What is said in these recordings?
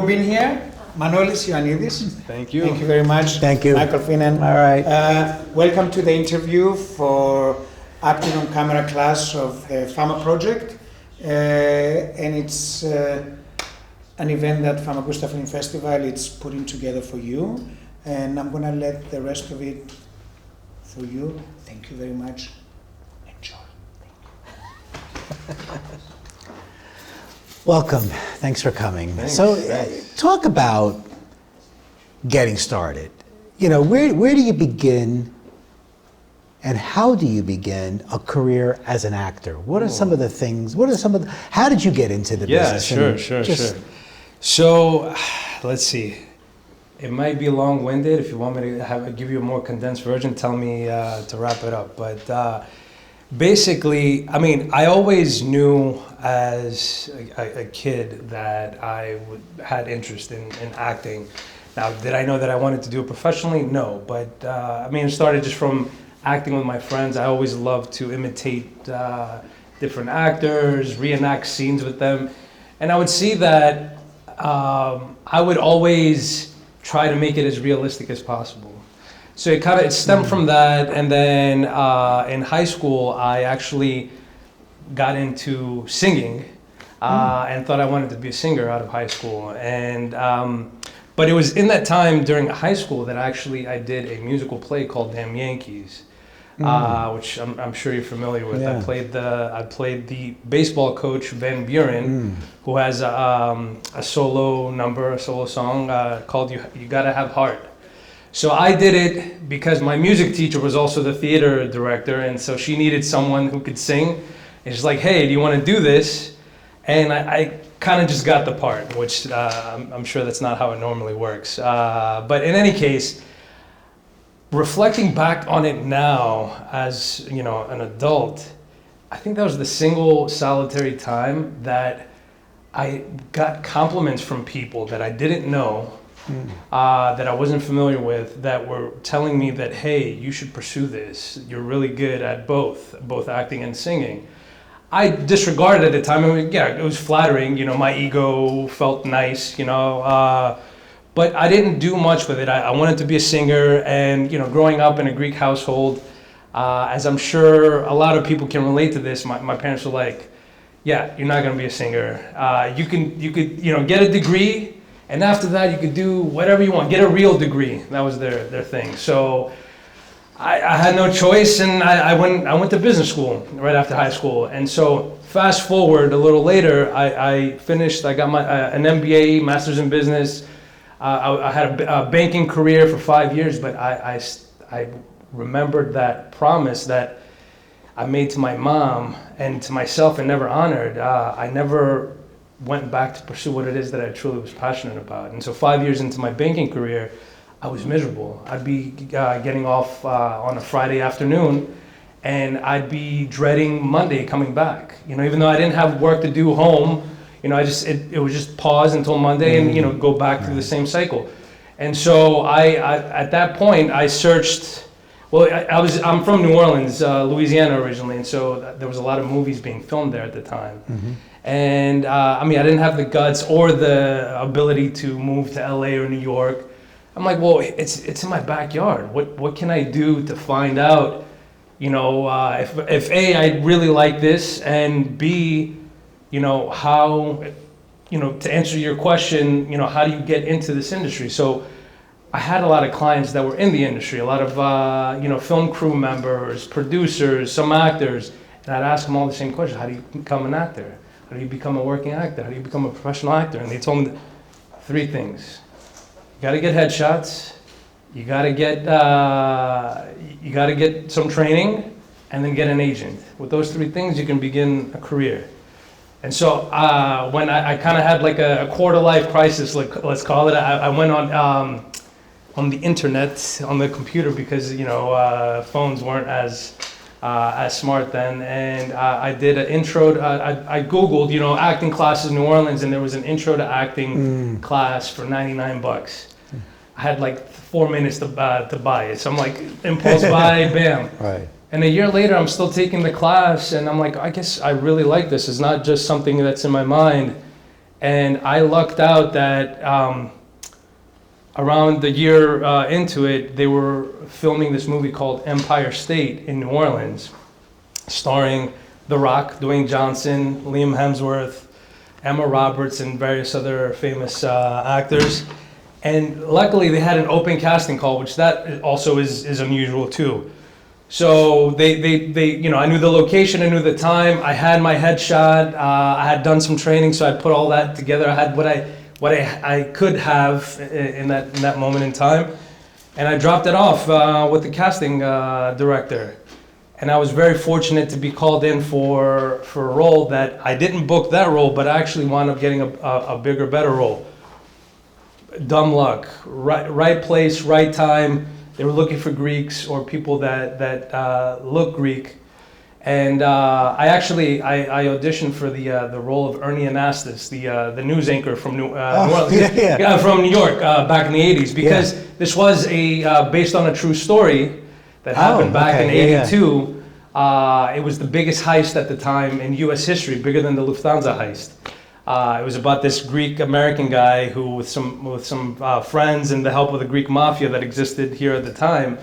being here. Manolis Ioannidis. Thank you. Thank you very much. Thank you. Michael Finan. All right. Welcome to the interview for acting on camera class of the Fama project. And it's an event that Famagusta Film Festival is putting together for you. And I'm going to let the rest of it for you. Thank you very much. Enjoy. Welcome. Thanks for coming. Thanks. Talk about getting started. You know, where do you begin and how do you begin a career as an actor? What are some of the things, how did you get into the business? Sure. So, let's see. It might be long-winded. If you want me to give you a more condensed version, tell me to wrap it up. But basically, I mean, I always knew as a kid that I had interest in acting. Now, did I know that I wanted to do it professionally? No. But I mean, it started just from acting with my friends. I always loved to imitate different actors, reenact scenes with them. And I would see that I would always try to make it as realistic as possible. So it stemmed from that, and then in high school I actually got into singing and thought I wanted to be a singer out of high school. And but it was in that time during high school that I did a musical play called Damn Yankees, which I'm sure you're familiar with. Yeah. I played the baseball coach Van Buren, who has a solo song called "You Gotta Have Heart." So I did it because my music teacher was also the theater director, and so she needed someone who could sing. And she's like, "Hey, do you want to do this?" And I kind of just got the part, which I'm sure that's not how it normally works. But in any case, reflecting back on it now as, you know, an adult, I think that was the single solitary time that I got compliments from people that I didn't know, that I wasn't familiar with, that were telling me that, hey, you should pursue this. You're really good at both acting and singing. I disregarded at the time. I mean, yeah, it was flattering. You know, my ego felt nice, you know, but I didn't do much with it. I wanted to be a singer, and, you know, growing up in a Greek household, as I'm sure a lot of people can relate to this, my parents were like, yeah, you're not going to be a singer. You could, you know, get a degree, and after that you could do whatever you want. Get a real degree. That was their thing. So I had no choice, and I went to business school right after high school. And so fast forward a little later, I finished. I got an MBA, Master's in Business. I had a banking career for 5 years, but I remembered that promise that I made to my mom and to myself and never honored. I never went back to pursue what it is that I truly was passionate about. And so 5 years into my banking career, I was miserable. I'd be getting off on a Friday afternoon, and I'd be dreading Monday coming back. You know, even though I didn't have work to do home, you know, it would just pause until Monday and, you know, go back through the same cycle. And so I at that point I searched. Well, I'm from New Orleans, Louisiana originally, and so there was a lot of movies being filmed there at the time. And I mean, I didn't have the guts or the ability to move to LA or New York. I'm like, well, it's in my backyard. What can I do to find out, you know, if A, I really like this, and B, you know, how, you know, to answer your question, you know, how do you get into this industry? So I had a lot of clients that were in the industry, a lot of, you know, film crew members, producers, some actors, and I'd ask them all the same questions. How do you become an actor? How do you become a working actor? How do you become a professional actor? And they told me 3 things. You got to get headshots. You got to get some training, and then get an agent. With those 3 things, you can begin a career. And so when I kind of had like a quarter-life crisis, like, let's call it, I went on the internet, on the computer, because, you know, phones weren't as smart then, and I did an intro to, I Googled, you know, acting classes in New Orleans, and there was an intro to acting class for $99. I had like 4 minutes to buy it, so I'm like, impulse buy, bam. Right. And a year later, I'm still taking the class, and I'm like, I guess I really like this. It's not just something that's in my mind. And I lucked out that around the year into it, they were filming this movie called Empire State in New Orleans, starring The Rock, Dwayne Johnson, Liam Hemsworth, Emma Roberts, and various other famous actors. And luckily, they had an open casting call, which that also is unusual too. So they you know, I knew the location, I knew the time, I had my headshot, I had done some training, so I put all that together. I had what I could have in that moment in time, and I dropped it off with the casting director. And I was very fortunate to be called in for a role that I didn't book that role, but I actually wound up getting a bigger, better role. Dumb luck, right place, right time. They were looking for Greeks or people that look Greek, and I auditioned for the role of Ernie Anastas, the news anchor from New Orleans, from New York back in the '80s, because this was based on a true story that happened back in '82. It was the biggest heist at the time in U.S. history, bigger than the Lufthansa heist. It was about this Greek-American guy who, with some friends and the help of the Greek mafia that existed here at the time,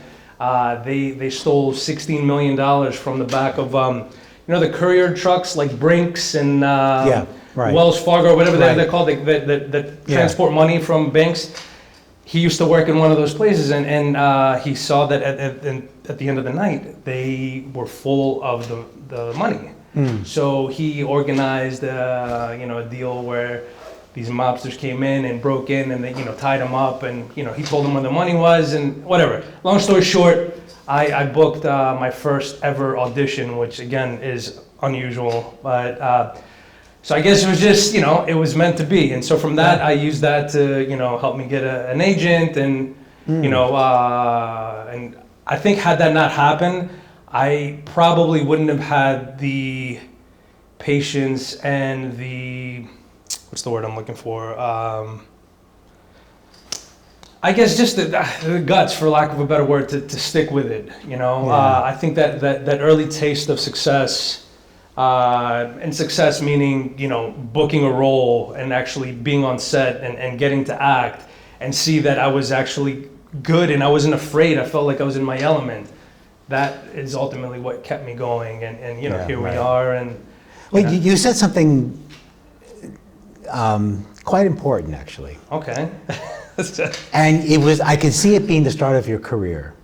they stole $16 million from the back of, you know, the courier trucks like Brinks and Wells Fargo, or whatever they're called, that transport money from banks. He used to work in one of those places, and he saw that at the end of the night, they were full of the money. So he organized, you know, a deal where these mobsters came in and broke in, and they, you know, tied them up, and, you know, he told them where the money was, and whatever. Long story short, I booked my first ever audition, which again is unusual, but so I guess it was just, you know, it was meant to be, and so from that I used that to, you know, help me get an agent, and you know, and I think had that not happened, I probably wouldn't have had the patience and the, what's the word I'm looking for? I guess just the guts, for lack of a better word, to stick with it. You know, I think that early taste of success, and success meaning, you know, booking a role and actually being on set and getting to act and see that I was actually good and I wasn't afraid. I felt like I was in my element. That is ultimately what kept me going, and you know, here we are. And well, you said something quite important, actually. Okay. And it was, I could see it being the start of your career.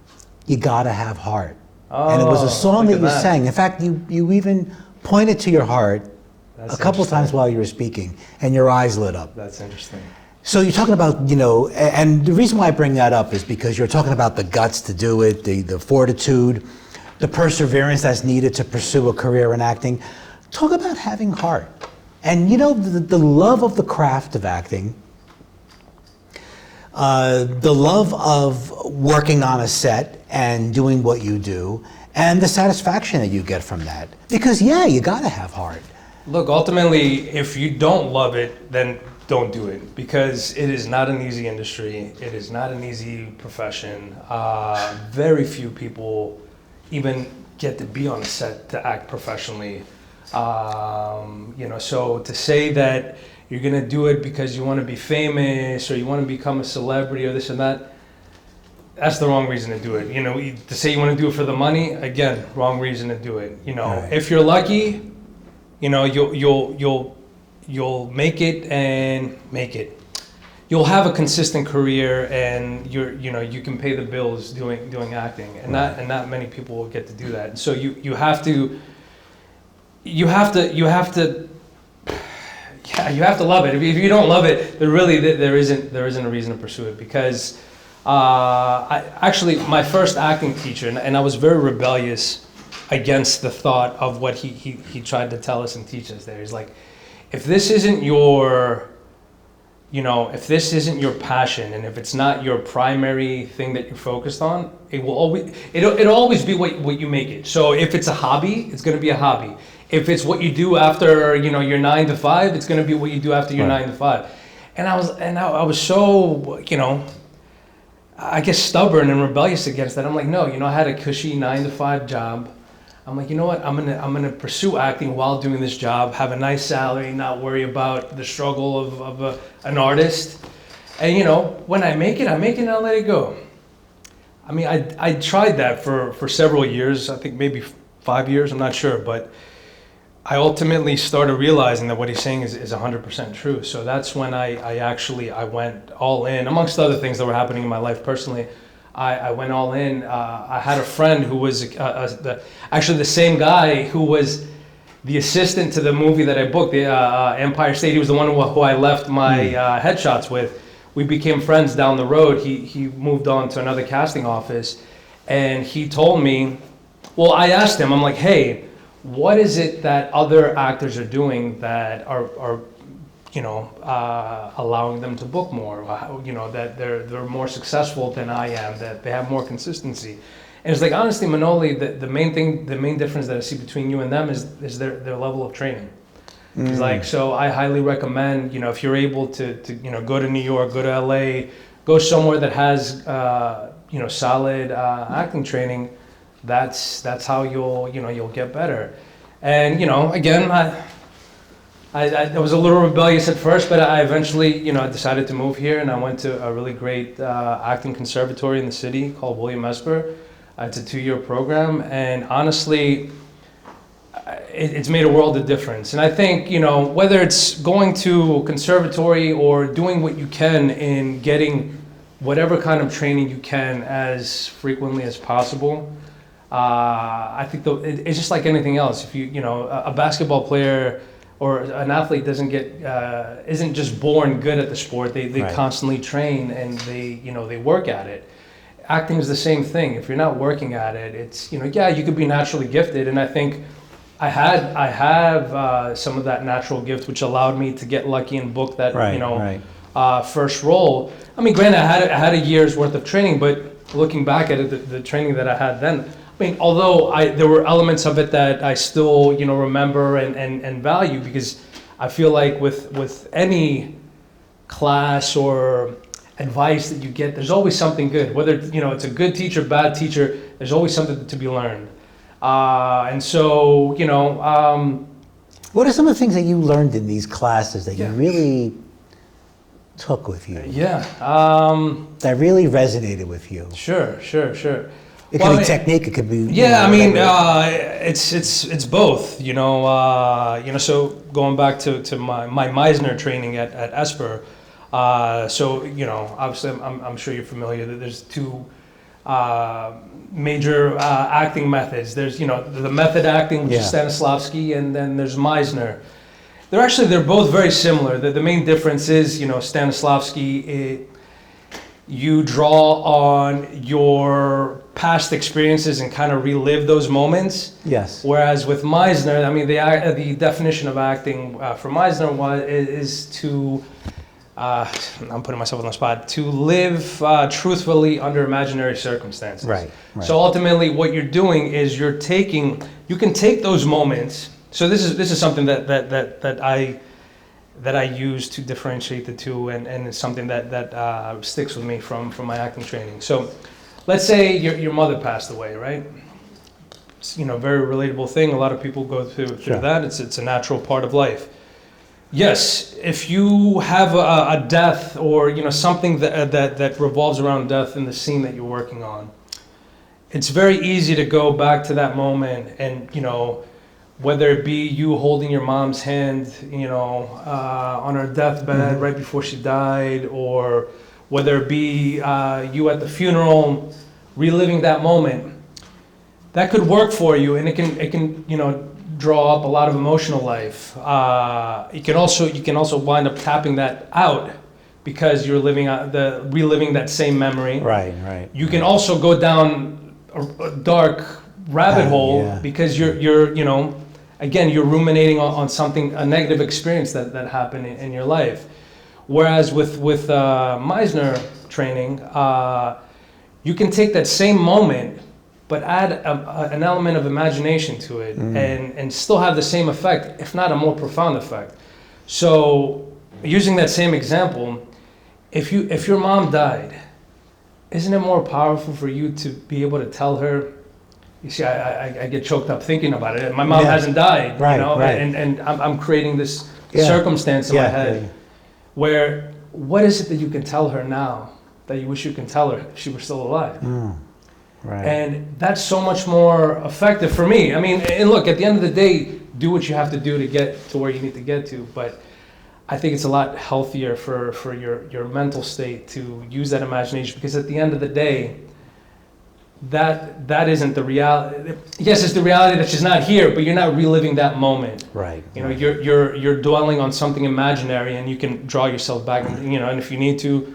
You gotta have heart. And it was a song that you sang. In fact, you even pointed to your heart a couple times while you were speaking, and your eyes lit up. That's interesting. So you're talking about, you know, and the reason why I bring that up is because you're talking about the guts to do it, the fortitude, the perseverance that's needed to pursue a career in acting. Talk about having heart. And, you know, the love of the craft of acting, the love of working on a set and doing what you do, and the satisfaction that you get from that. Because, yeah, you gotta have heart. Look, ultimately, if you don't love it, then don't do it, because it is not an easy industry. It is not an easy profession. Very few people even get to be on a set to act professionally. You know, so to say that you're gonna do it because you want to be famous or you want to become a celebrity or this and that, that's the wrong reason to do it. You know, to say you want to do it for the money, again, wrong reason to do it. You know, if you're lucky, you know, you'll make it and make it. You'll have a consistent career, and you can pay the bills doing acting, and not many people will get to do that. So you have to love it. If you don't love it, there isn't a reason to pursue it, because my first acting teacher, and I was very rebellious against the thought of what he tried to tell us and teach us there. He's like, if this isn't your passion, and if it's not your primary thing that you're focused on, it'll always be what you make it. So if it's a hobby, it's going to be a hobby. If it's what you do after, you know, your 9 to 5, it's going to be what you do after your 9 to 5. And I was so, you know, I guess stubborn and rebellious against that. I'm like, no, you know, I had a cushy 9 to 5 job. I'm like, you know what? I'm gonna pursue acting while doing this job, have a nice salary, not worry about the struggle of an artist. And you know, when I make it, and I'll let it go. I mean, I tried that for several years. I think maybe 5 years. I'm not sure, but I ultimately started realizing that what he's saying is 100% true. So that's when I went all in, amongst other things that were happening in my life personally. I went all in. I had a friend who was actually the same guy who was the assistant to the movie that I booked, the Empire State. He was the one who I left my headshots with. We became friends down the road. He moved on to another casting office, and he told me, well, I asked him, I'm like, hey, what is it that other actors are doing that are allowing them to book more? You know, that they're more successful than I am, that they have more consistency. And it's like, honestly, Manoli, the main difference that I see between you and them is their level of training. It's like, so I highly recommend, you know, if you're able to go to New York, go to LA, go somewhere that has solid acting training. That's how you'll get better. And you know, again, I was a little rebellious at first, but I eventually, decided to move here, and I went to a really great acting conservatory in the city called William Esper. It's a 2-year program, and honestly, it's made a world of difference. And I think, whether it's going to a conservatory or doing what you can in getting whatever kind of training you can as frequently as possible, I think it's just like anything else. If a basketball player or an athlete isn't just born good at the sport. They Right. constantly train, and they work at it. Acting is the same thing. If you're not working at it, it's you could be naturally gifted, and I think I have some of that natural gift, which allowed me to get lucky and book that Right. first role. I mean, granted, I had a year's worth of training, but looking back at it, the training that I had then, I mean, although there were elements of it that I still, remember and value, because I feel like with any class or advice that you get, there's always something good. Whether it's a good teacher, bad teacher, there's always something to be learned. And so, What are some of the things that you learned in these classes that you Yeah. really took with you? yeah, That really resonated with you? sure. It Well, could I be mean- technique. It could be. Yeah, I mean, whatever. it's both. So going back to my Meisner training at Esper. Obviously, I'm sure you're familiar that there's two major acting methods. There's the method acting, which is Yeah. Stanislavski, and then there's Meisner. They're both very similar. The main difference is Stanislavski. You draw on your past experiences and kind of relive those moments. Yes. Whereas with Meisner, I mean, the definition of acting for Meisner is to, I'm putting myself on the spot, to live truthfully under imaginary circumstances. Right. So ultimately, what you're doing is you can take those moments. So this is something that I use to differentiate the two, and it's something that sticks with me from my acting training. So let's say your mother passed away, right? It's, very relatable thing. A lot of people go through Sure. that. It's a natural part of life. Yes, if you have a death or something that revolves around death in the scene that you're working on, it's very easy to go back to that moment and whether it be you holding your mom's hand, on her deathbed right before she died, or whether it be you at the funeral, reliving that moment, that could work for you, and it can draw up a lot of emotional life. You can also wind up tapping that out because you're reliving that same memory. Right. You can also go down a dark rabbit hole yeah. because you're again, you're ruminating on something, a negative experience that happened in your life. Whereas with Meisner training, you can take that same moment, but add an element of imagination to it, and still have the same effect, if not a more profound effect. So, using that same example, if your mom died, isn't it more powerful for you to be able to tell her, you see, I get choked up thinking about it. My mom Yeah. hasn't died, Right, you know, right. and I'm creating this Yeah. circumstance in my Yeah, head yeah. where what is it that you can tell her now that you wish you can tell her if she were still alive? Right. And that's so much more effective for me. I mean, and look, at the end of the day, do what you have to do to get to where you need to get to. But I think it's a lot healthier for your mental state to use that imagination, because at the end of the day, that isn't the reality. Yes, it's the reality that she's not here, but you're not reliving that moment. Right. You know, you're dwelling on something imaginary, and you can draw yourself back. And, you know, and if you need to,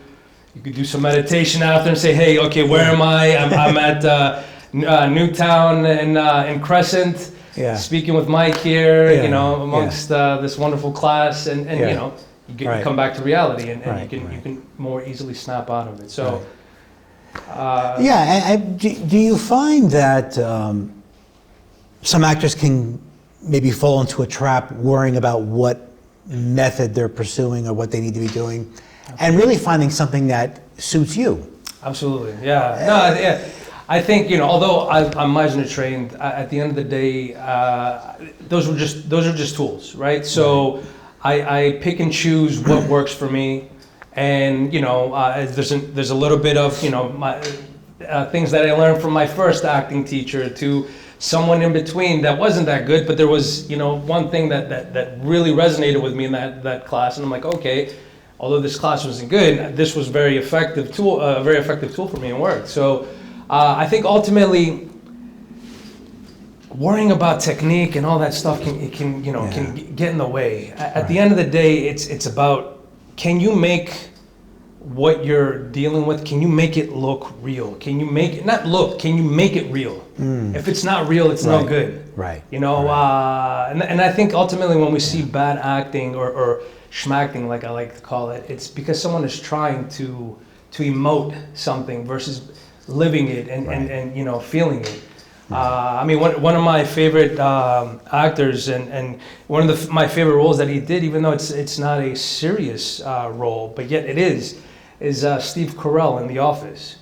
you could do some meditation after and say, hey, okay, where am I? I'm at Newtown and Crescent, Yeah. speaking with Mike here, Yeah, you know, amongst this wonderful class, and Yeah. you know, you Right. come back to reality, and Right, you right. can more easily snap out of it. So, Yeah, do you find that some actors can maybe fall into a trap worrying about what method they're pursuing or what they need to be doing, and really finding something that suits you? absolutely, yeah. No, yeah. I think, you know, although I'm Meisner trained, at the end of the day, those are just tools, right? So I pick and choose what works for me, and you know, there's a little bit of, you know, my things that I learned from my first acting teacher to someone in between that wasn't that good, but there was, you know, one thing that really resonated with me in that class, and I'm like, okay, although this class wasn't good, this was a very effective tool for me and worked. So I think ultimately worrying about technique and all that stuff can get in the way. At the end of the day, it's about, can you make what you're dealing with, can you make it look real? Can you make it, not look, can you make it real? If it's not real, it's no Right. good. Right. You know, and I think ultimately when we see bad acting or schmacting, like I like to call it, it's because someone is trying to emote something versus living it and you know, feeling it. I mean, one of my favorite actors and one of my favorite roles that he did, even though it's not a serious role, but yet it is Steve Carell in The Office.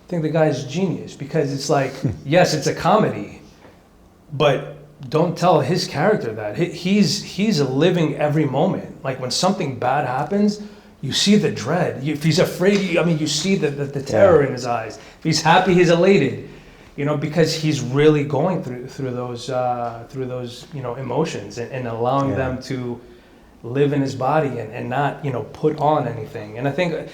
I think the guy's genius, because it's like, yes, it's a comedy, but don't tell his character that. He's living every moment. Like when something bad happens, you see the dread. If he's afraid, you see the terror in his eyes. If he's happy, he's elated. You know, because he's really going through those you know, emotions and allowing them to live in his body and not, you know, put on anything. And I think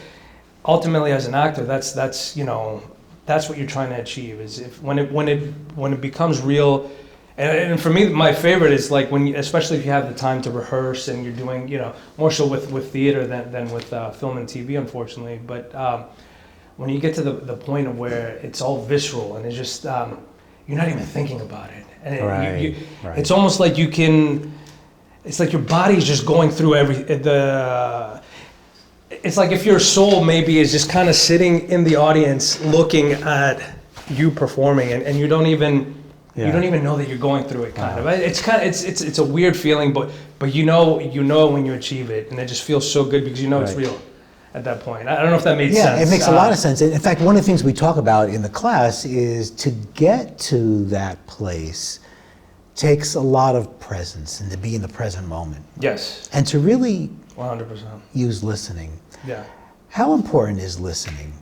ultimately as an actor, that's you know, that's what you're trying to achieve, is if when it becomes real. And for me, my favorite is like especially if you have the time to rehearse and you're doing, you know, more so with theater than with film and TV, unfortunately. But when you get to the point of where it's all visceral and it's just, you're not even thinking about it. And Right. it's almost like it's like your body's just going through it's like if your soul maybe is just kind of sitting in the audience looking at you performing, and you don't even, you don't even know that you're going through it, kind of. It's a weird feeling, but you know when you achieve it, and it just feels so good because you know it's Right. real at that point. I don't know if that made Yeah, sense. it makes a lot of sense. In fact, one of the things we talk about in the class is to get to that place takes a lot of presence and to be in the present moment Yes, and to really 100%. use listening. Yeah. How important is listening?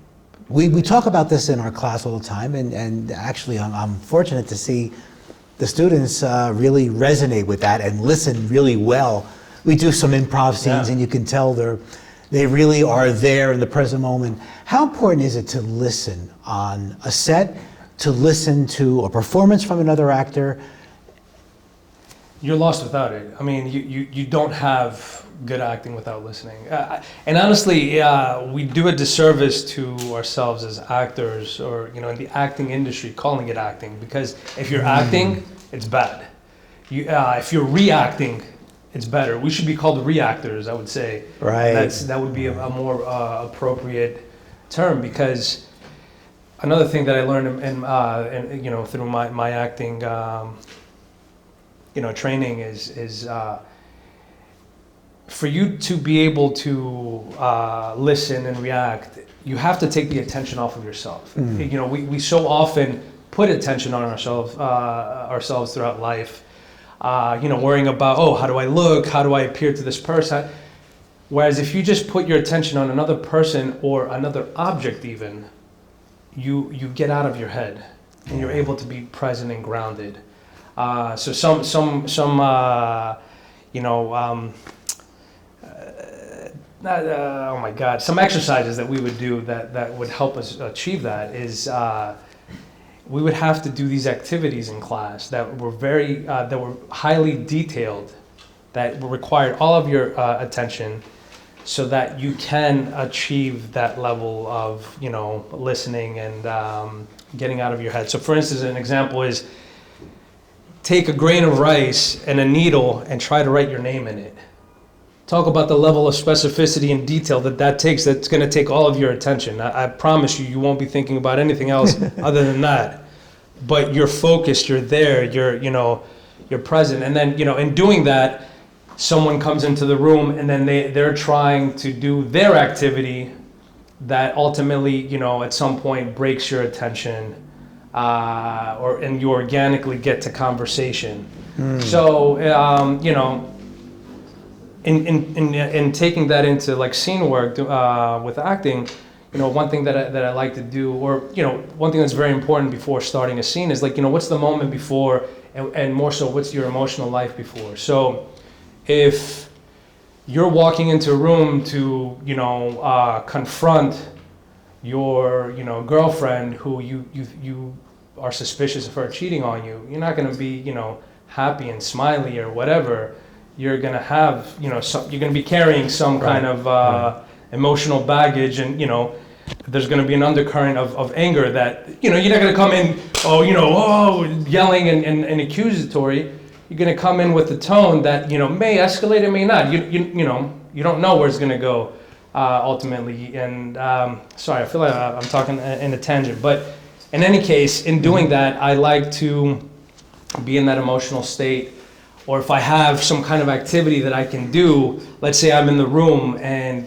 We talk about this in our class all the time, and actually I'm fortunate to see the students really resonate with that and listen really well. We do some improv scenes, Yeah. and you can tell they really are there in the present moment. How important is it to listen on a set, to listen to a performance from another actor? You're lost without it. I mean, you don't have good acting without listening. And honestly, we do a disservice to ourselves as actors, or, you know, in the acting industry, calling it acting, because if you're acting, it's bad. If you're reacting, it's better. We should be called reactors, I would say. Right. That would be a more appropriate term, because another thing that I learned in you know, through my acting you know, training is for you to be able to listen and react, you have to take the attention off of yourself. You know, we so often put attention on ourselves throughout life. Worrying about, oh, how do I look? How do I appear to this person? Whereas if you just put your attention on another person or another object even, you get out of your head and you're able to be present and grounded. So some exercises that we would do that would help us achieve that is we would have to do these activities in class that were that were highly detailed, that required all of your attention, so that you can achieve that level of listening and getting out of your head. So, for instance, an example is take a grain of rice and a needle and try to write your name in it. Talk about the level of specificity and detail that takes. That's going to take all of your attention. I promise you won't be thinking about anything else other than that. But you're focused. You're there. You're present. And then in doing that, someone comes into the room and then they're trying to do their activity that ultimately at some point breaks your attention, and you organically get to conversation. So in taking that into like scene work with acting, one thing that I like to do, or one thing that's very important before starting a scene is like what's the moment before, and more so what's your emotional life before. So if you're walking into a room to confront your girlfriend who you are suspicious of her cheating on you, you're not going to be happy and smiley or whatever. You're going to have you're going to be carrying some kind of emotional baggage, and there's going to be an undercurrent of anger that you're not going to come in yelling and accusatory. You're going to come in with the tone that may escalate, it may not. You don't know where it's going to go ultimately. And sorry, I feel like I'm talking in a tangent, but in any case, in doing that, I like to be in that emotional state. Or if I have some kind of activity that I can do, let's say I'm in the room and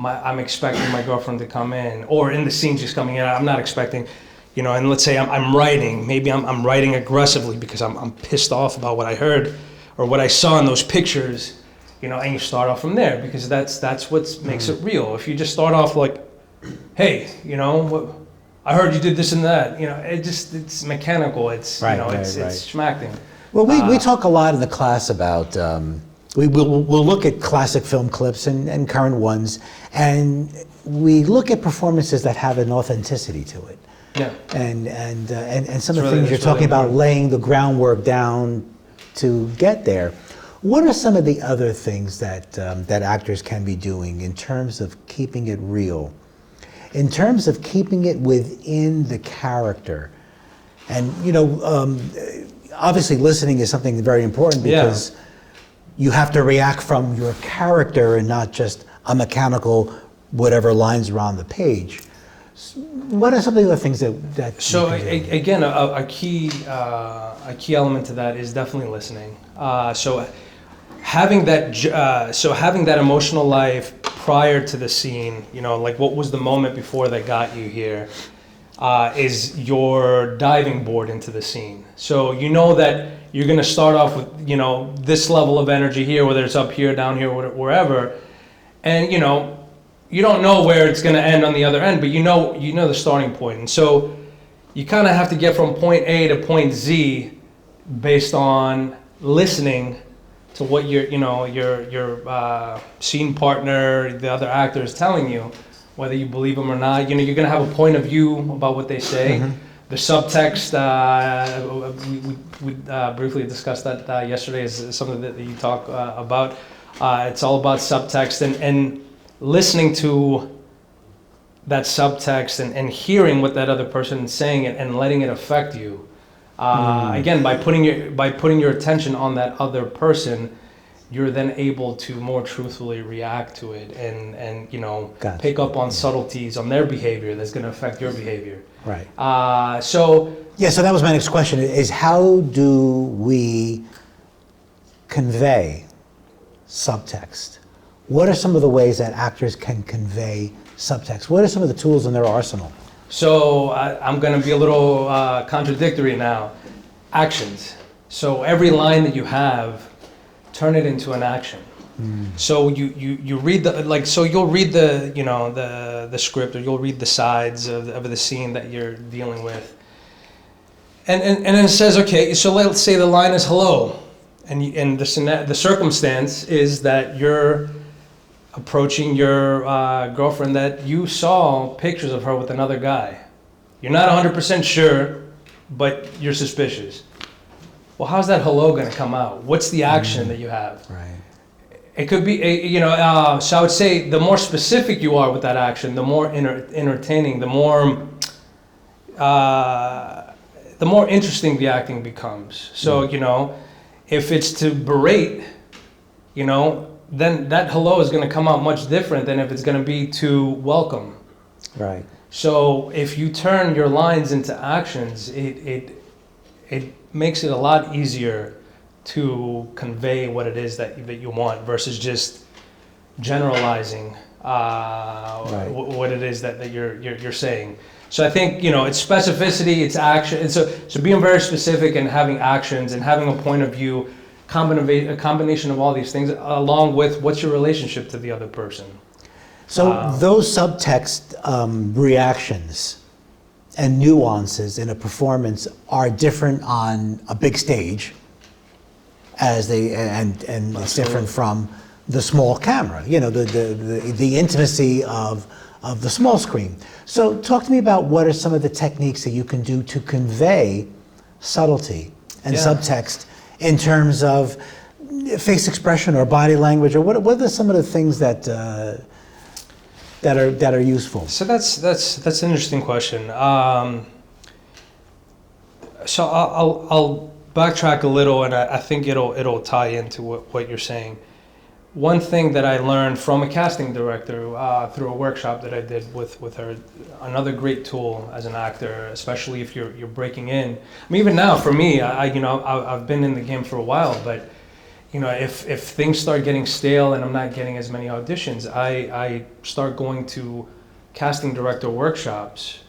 I'm expecting my girlfriend to come in, or in the scene she's coming in, I'm not expecting. And let's say I'm writing, maybe I'm writing aggressively because I'm pissed off about what I heard or what I saw in those pictures, and you start off from there because that's what makes it real. If you just start off like, hey, I heard you did this and that, it's mechanical, it's schmacking. Well, we talk a lot in the class about, we'll look at classic film clips and current ones, and we look at performances that have an authenticity to it. Yeah. And some of the things you're talking about, laying the groundwork down to get there. What are some of the other things that actors can be doing in terms of keeping it real, in terms of keeping it within the character? And obviously listening is something very important because you have to react from your character and not just a mechanical whatever lines are on the page. What are some of the other things that So again, a key element to that is definitely listening. So having that emotional life prior to the scene, like what was the moment before that got you here, is your diving board into the scene. So that you're going to start off with this level of energy here, whether it's up here, down here, wherever, and you don't know where it's going to end on the other end, but you know the starting point. And so you kind of have to get from point A to point Z based on listening to what your scene partner, the other actor is telling you, whether you believe them or not. You're going to have a point of view about what they say. Mm-hmm. The subtext, we briefly discussed that yesterday, is something that you talk about. It's all about subtext and listening to that subtext and hearing what that other person is saying and letting it affect you. Again, by putting your attention on that other person, you're then able to more truthfully react to it and Gotcha. Pick up on subtleties on their behavior that's going to affect your behavior. Right. So that was my next question, is how do we convey subtext? What are some of the ways that actors can convey subtext? What are some of the tools in their arsenal? So I'm going to be a little contradictory now. Actions. So every line that you have, turn it into an action. So you read so you'll read the script, or you'll read the sides of the scene that you're dealing with, and then it says, okay, so let's say the line is hello, and the circumstance is that you're approaching your girlfriend that you saw pictures of her with another guy. You're not 100% sure, but you're suspicious. Well, how's that hello going to come out? What's the action that you have? Right. It could be, so I would say the more specific you are with that action, the more entertaining, the more interesting the acting becomes. So, if it's to berate, then that hello is going to come out much different than if it's going to be to welcome. Right. So if you turn your lines into actions, it makes it a lot easier to convey what it is that you want versus just generalizing what it is that you're saying. So I think it's specificity, it's action, and so being very specific and having actions and having a point of view, a combination of all these things, along with what's your relationship to the other person. So those subtext reactions and nuances in a performance are different on a big stage, and it's different from the small camera. The intimacy of the small screen. So talk to me about what are some of the techniques that you can do to convey subtlety and subtext in terms of face expression or body language, or what are some of the things that are useful? So that's an interesting question. So I'll backtrack a little, and I think it'll tie into what you're saying. One thing that I learned from a casting director through a workshop that I did with her, another great tool as an actor, especially if you're breaking in. I mean, even now for me, I've been in the game for a while, but if things start getting stale and I'm not getting as many auditions, I start going to casting director workshops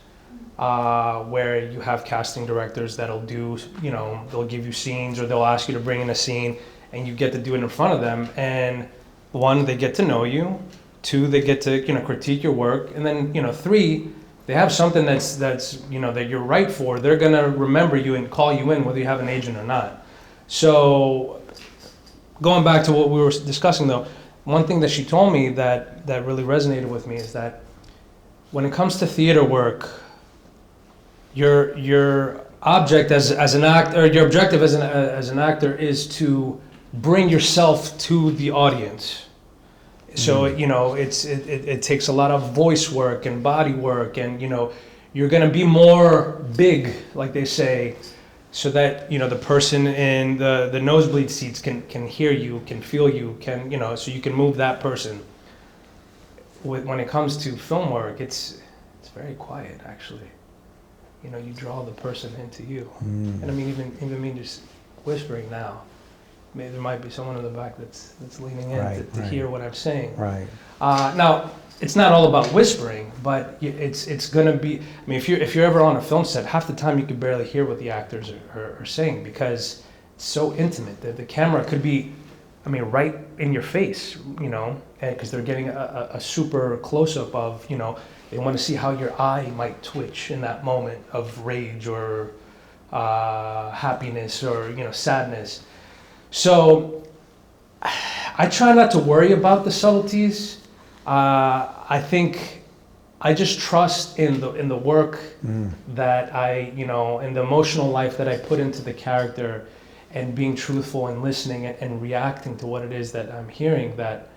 where you have casting directors that'll do, they'll give you scenes, or they'll ask you to bring in a scene, and you get to do it in front of them. And one, they get to know you. Two, they get to critique your work. And then three, they have something that's that you're right for. They're gonna remember you and call you in whether you have an agent or not. So going back to what we were discussing though, one thing that she told me that really resonated with me is that when it comes to theater work, your object as an actor, or your objective as an actor, is to bring yourself to the audience. So it takes a lot of voice work and body work, and you're gonna be more big, like they say, so that the person in the nosebleed seats can hear you, can feel you, so you can move that person. When it comes to film work, it's very quiet actually. You draw the person into you. And I mean, even me just whispering now, maybe there might be someone in the back that's leaning in to hear what I'm saying. Right. Now, it's not all about whispering, but it's gonna be. I mean, if you're ever on a film set, half the time you can barely hear what the actors are saying because it's so intimate. The camera could be, right in your face, because they're getting a super close up of, they want to see how your eye might twitch in that moment of rage or happiness or sadness. So I try not to worry about the subtleties. I think I just trust in the work that I, in the emotional life that I put into the character, and being truthful and listening and reacting to what it is that I'm hearing. That,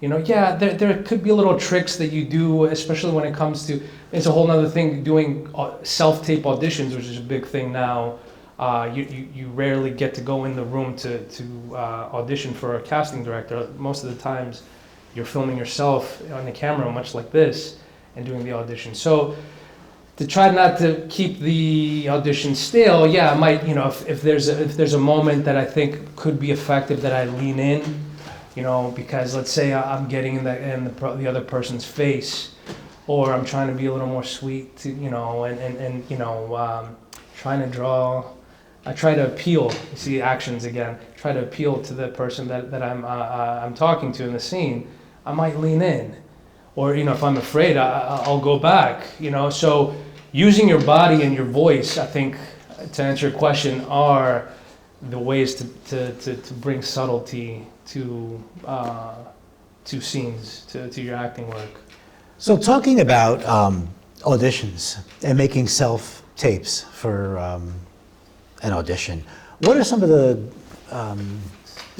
there could be little tricks that you do, especially when it comes to, it's a whole nother thing doing self-tape auditions, which is a big thing now. You rarely get to go in the room to audition for a casting director. Most of the times you're filming yourself on the camera, much like this, and doing the audition. So to try not to keep the audition stale, I might, if there's a moment that I think could be effective, that I lean in, because let's say I'm getting in the other person's face, or I'm trying to be a little more sweet, to, and trying to draw. I try to appeal. You see actions again. Try to appeal to the person that I'm talking to in the scene. I might lean in, or if I'm afraid, I'll go back. So using your body and your voice, I think, to answer your question, are the ways to bring subtlety to scenes, to your acting work. So talking about auditions and making self-tapes for an audition, what are some of the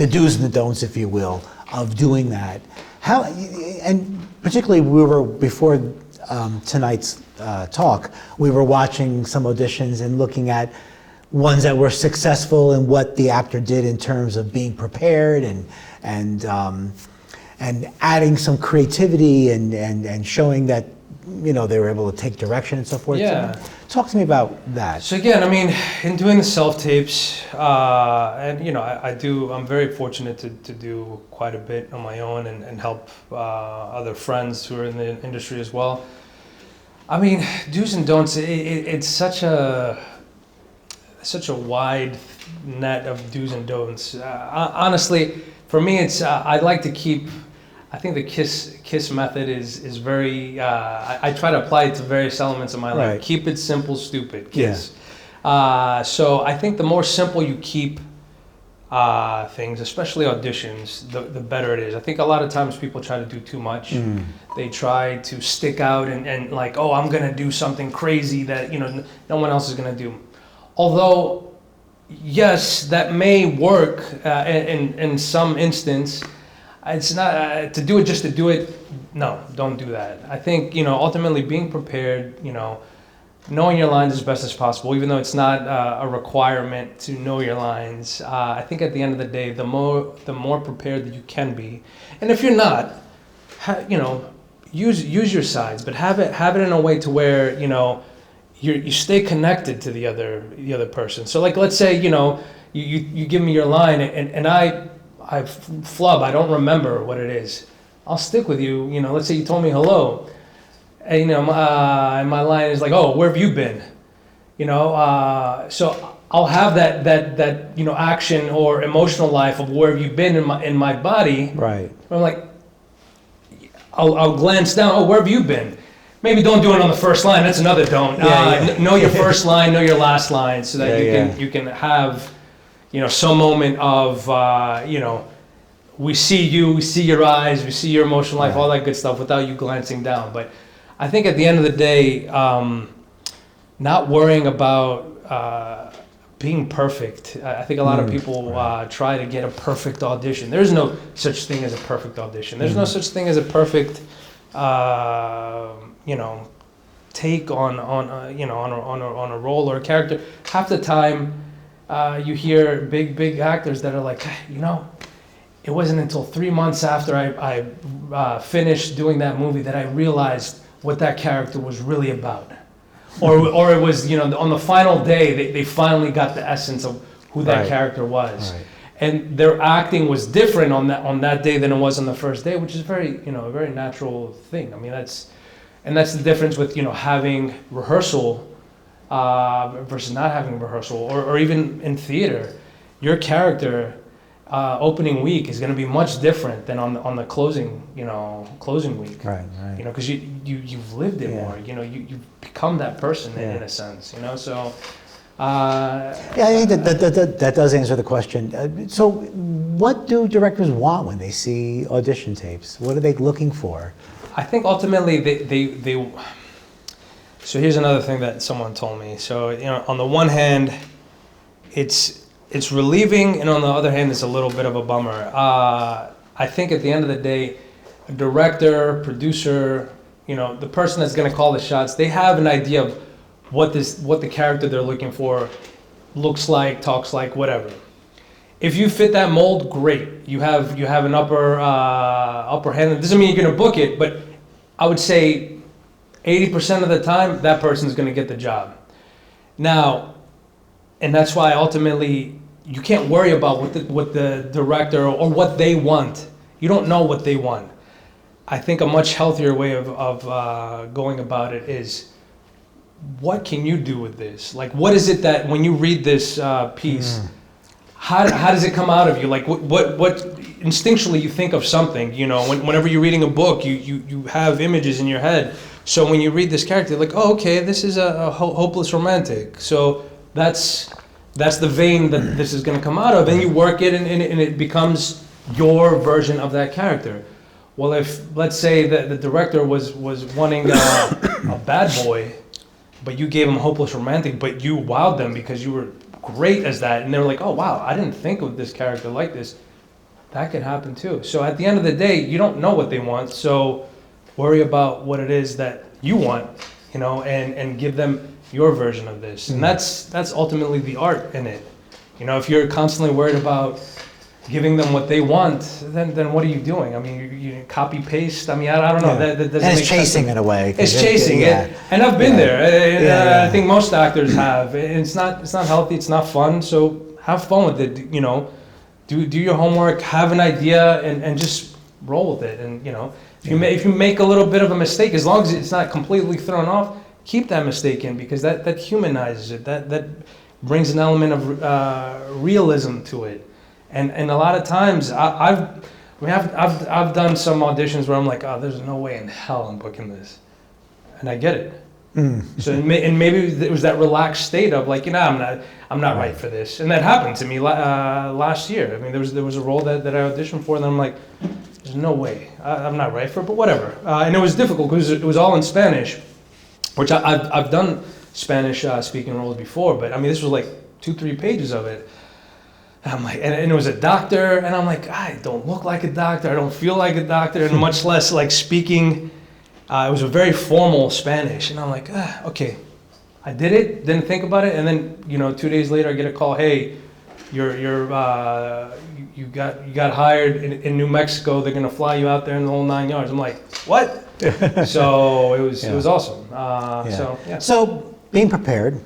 do's and the don'ts, if you will, of doing that? How, and particularly before tonight's talk, we were watching some auditions and looking at ones that were successful and what the actor did in terms of being prepared and adding some creativity and showing that they were able to take direction and so forth. Yeah. So talk to me about that. So again, in doing the self-tapes, and I'm very fortunate to do quite a bit on my own and help other friends who are in the industry as well. Do's and don'ts, it's such a wide net of do's and don'ts. Honestly, for me, it's I'd like to keep. I think the KISS method is very. I try to apply it to various elements of my life. Right. Keep it simple, stupid. KISS. Yeah. So I think the more simple you keep things, especially auditions, the better it is. I think a lot of times people try to do too much. They try to stick out and like, oh, I'm gonna do something crazy that no one else is gonna do. Although, yes, that may work in some instance. It's not to do it just to do it. No, don't do that. I think ultimately being prepared, knowing your lines as best as possible, even though it's not a requirement to know your lines. I think at the end of the day, the more prepared that you can be, and if you're not, use your sides, but have it in a way to where you stay connected to the other person. So like, let's say you give me your line and I flub, I don't remember what it is. I'll stick with you. Let's say you told me hello, and and my line is like, oh, where have you been? So I'll have that action or emotional life of where have you been in my body. Right. I'm like, I'll glance down. Oh, where have you been? Maybe don't do it on the first line. That's another don't. Know your first line, know your last line, so that you can have some moment of we see you, we see your eyes, we see your emotional life, all that good stuff without you glancing down. But I think at the end of the day, not worrying about being perfect. I think a lot of people try to get a perfect audition. There's no such thing as a perfect audition. There's no such thing as a perfect take on a role or a character. Half the time, you hear big actors that are like, it wasn't until 3 months after I finished doing that movie that I realized what that character was really about, or it was on the final day they finally got the essence of who that character was. Right. And their acting was different on that day than it was on the first day, which is a very natural thing. That's the difference with having rehearsal versus not having rehearsal, or even in theater, your character opening week is going to be much different than on the closing week. Right. Because you've lived it more. You've become that person in a sense. So. I think that does answer the question. So, what do directors want when they see audition tapes? What are they looking for? I think ultimately they. So here's another thing that someone told me. So on the one hand, it's relieving, and on the other hand, it's a little bit of a bummer. I think at the end of the day, a director, producer, the person that's going to call the shots, they have an idea of what the character they're looking for looks like, talks like, whatever. If you fit that mold, great. You have an upper hand. It doesn't mean you're going to book it, but I would say 80% of the time that person's going to get the job. Now, and that's why ultimately you can't worry about what the director or what they want. You don't know what they want. I think a much healthier way of going about it is, what can you do with this? Like, what is it that when you read this piece, how does it come out of you? Like, what instinctually you think of something, you know, whenever you're reading a book, you have images in your head. So when you read this character, you're like, oh, okay, this is a hopeless romantic. So that's the vein that this is going to come out of, and you work it, and it becomes your version of that character. Well, if, let's say that the director was wanting a bad boy, but you gave him hopeless romantic, but you wowed them because you were great as that, and they were like, oh wow, I didn't think of this character like this. That could happen too. So at the end of the day, you don't know what they want, so worry about what it is that you want, you know, and give them your version of this. And that's ultimately the art in it. You know, if you're constantly worried about giving them what they want, then what are you doing? I mean, you copy paste. I mean, I don't know. Yeah. That doesn't And make it's chasing sense. in a way. It's chasing it, and I've been there. And, Yeah. I think most actors have. It's not healthy. It's not fun. So have fun with it. You know, do your homework. Have an idea, and just roll with it. And you know, if you make a little bit of a mistake, as long as it's not completely thrown off, keep that mistake in, because that humanizes it. That brings an element of realism to it. And a lot of times I've done some auditions where I'm like, oh, there's no way in hell I'm booking this, and I get it. So and maybe it was that relaxed state of like, you know, I'm not right for this, and that happened to me last year. I mean, there was a role that I auditioned for, and I'm like, there's no way I'm not right for it, but whatever. And it was difficult because it was all in Spanish, which I've done Spanish speaking roles before, but I mean, this was like 2-3 pages of it. And I'm like, and it was a doctor, and I'm like, I don't look like a doctor, I don't feel like a doctor, and much less like speaking. It was a very formal Spanish, and I'm like, okay, I did it, didn't think about it, and then 2 days later I get a call, hey, you got hired in New Mexico. They're gonna fly you out there in the whole 9 yards. I'm like, what? So it was awesome. So yeah. So being prepared,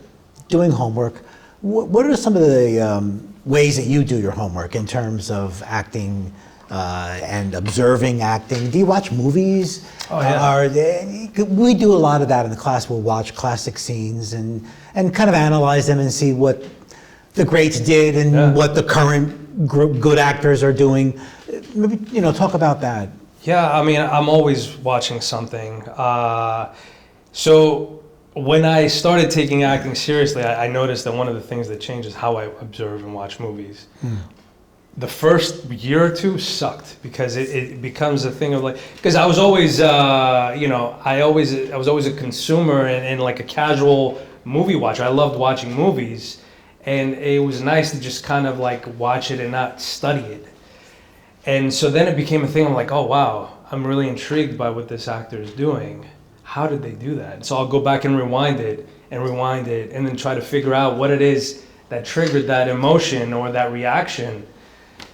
doing homework. What are some of the ways that you do your homework in terms of acting and observing acting? Do you watch movies? Oh, yeah. We do a lot of that in the class. We'll watch classic scenes and kind of analyze them and see what the greats did and what the current good actors are doing. Maybe, talk about that. Yeah, I mean, I'm always watching something. So when I started taking acting seriously, I noticed that one of the things that changed is how I observe and watch movies. The first year or two sucked because it becomes a thing of like, because I was always, I was always a consumer and like a casual movie watcher. I loved watching movies, and it was nice to just kind of like watch it and not study it. And so then it became a thing. I'm like, oh wow, I'm really intrigued by what this actor is doing. How did they do that? So I'll go back and rewind it, and then try to figure out what it is that triggered that emotion or that reaction.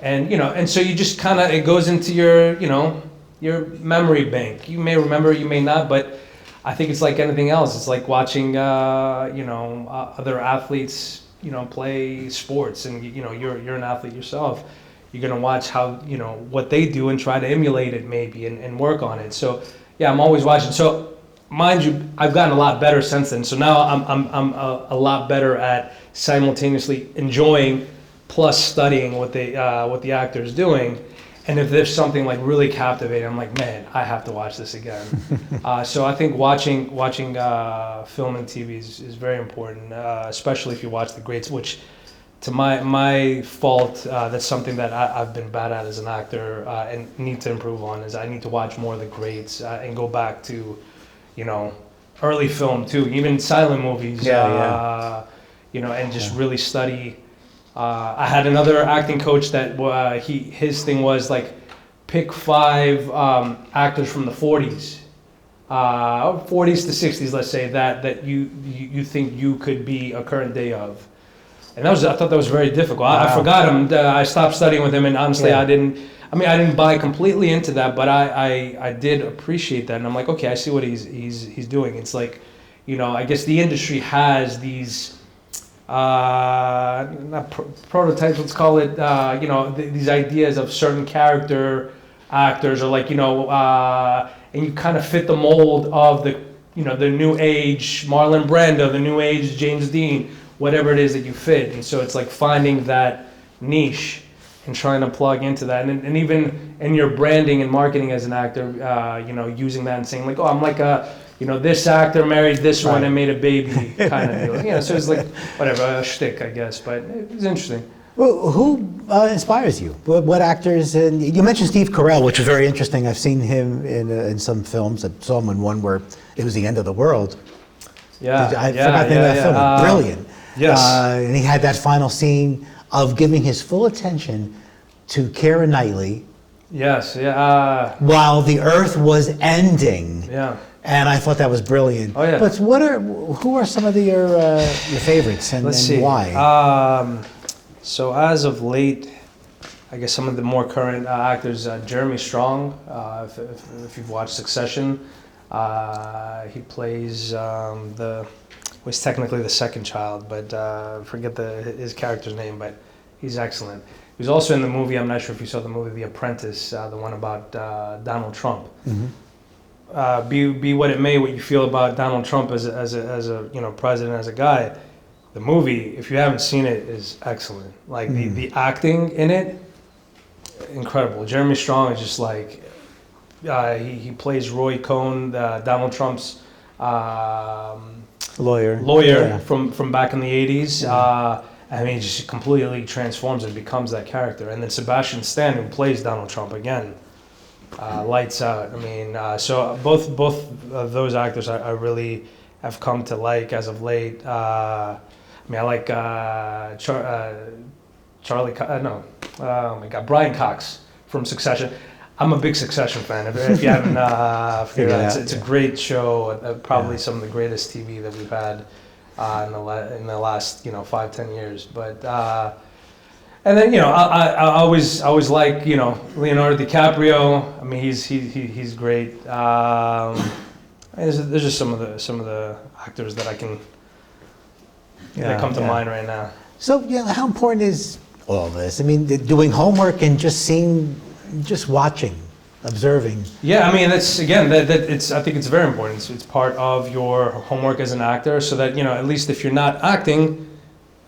And and so you just kind of, it goes into your memory bank. You may remember, you may not, but I think it's like anything else. It's like watching other athletes play sports, and you're an athlete yourself. You're gonna watch how what they do and try to emulate it maybe and work on it. So yeah, I'm always watching. So mind you, I've gotten a lot better since then. So now I'm a lot better at simultaneously enjoying plus studying what the actor is doing. And if there's something like really captivating, I'm like, man, I have to watch this again. So I think watching film and TV is very important, especially if you watch the greats, which to my fault, that's something that I've been bad at as an actor and need to improve on, is I need to watch more of the greats and go back to, early film too, even silent movies, and just really study. I had another acting coach that his thing was like, pick 5 actors from the 40s, 40s to 60s, let's say, that you think you could be a current day of. And I thought that was very difficult. Wow. I forgot him. I stopped studying with him, and honestly, I didn't buy completely into that, but I did appreciate that, and I'm like, okay, I see what he's doing. It's like, I guess the industry has these not prototypes, let's call it, these ideas of certain character actors, or like, and you kind of fit the mold of the new age Marlon Brando, the new age James Dean, whatever it is that you fit. And so it's like finding that niche and trying to plug into that, and even in your branding and marketing as an actor, using that and saying like, oh, I'm like this actor married this one and made a baby kind of deal. So it's like whatever, a shtick, I guess, but it was interesting. Well, who inspires you? What actors? And you mentioned Steve Carell, which is very interesting. I've seen him in some films. I saw him in one where it was the end of the world. Yeah, I forgot the name of that film. Brilliant. Yes. And he had that final scene of giving his full attention to Keira Knightley. Yes. Yeah. While the Earth was ending. Yeah. And I thought that was brilliant. Oh yeah. But who are some of your favorites and, Let's see. Why? So as of late, I guess some of the more current actors, Jeremy Strong, if you've watched Succession, he plays was technically the second child, but forget his character's name, but he's excellent. He was also in the movie, I'm not sure if you saw the movie The Apprentice, the one about Donald Trump. Mm-hmm. Be what it may, what you feel about Donald Trump as a president, as a guy. The movie, if you haven't seen it, is excellent. Like the acting in it, incredible. Jeremy Strong is just like he plays Roy Cohn, Donald Trump's lawyer yeah. from back in the 80s. He just completely transforms and becomes that character. And then Sebastian Stan, who plays Donald Trump again, lights out. So both of those actors I really have come to like as of late. I like Brian Cox from Succession. I'm a big Succession fan. If you haven't figured out, it's a great show. Probably some of the greatest TV that we've had in the last 5-10 years. But and then I always like Leonardo DiCaprio. He's great. There's just some of the actors that I can. That come to mind right now. So, how important is all this? Doing homework and just watching, observing. Yeah, that's again I think it's very important. It's part of your homework as an actor, so that at least if you're not acting,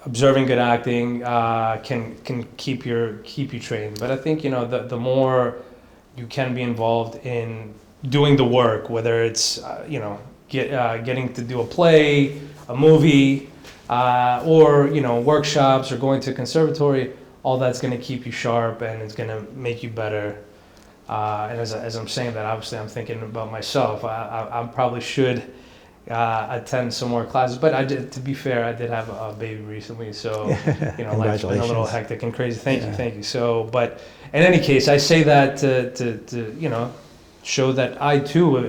observing good acting can keep you trained. But I think the more you can be involved in doing the work, whether it's getting to do a play, a movie. Or workshops or going to a conservatory, all that's going to keep you sharp and it's going to make you better. And as I'm saying that, obviously I'm thinking about myself. I probably should attend some more classes, but to be fair, I did have a baby recently, so life's been a little hectic and crazy. Thank you. So, but in any case, I say that to show that I too,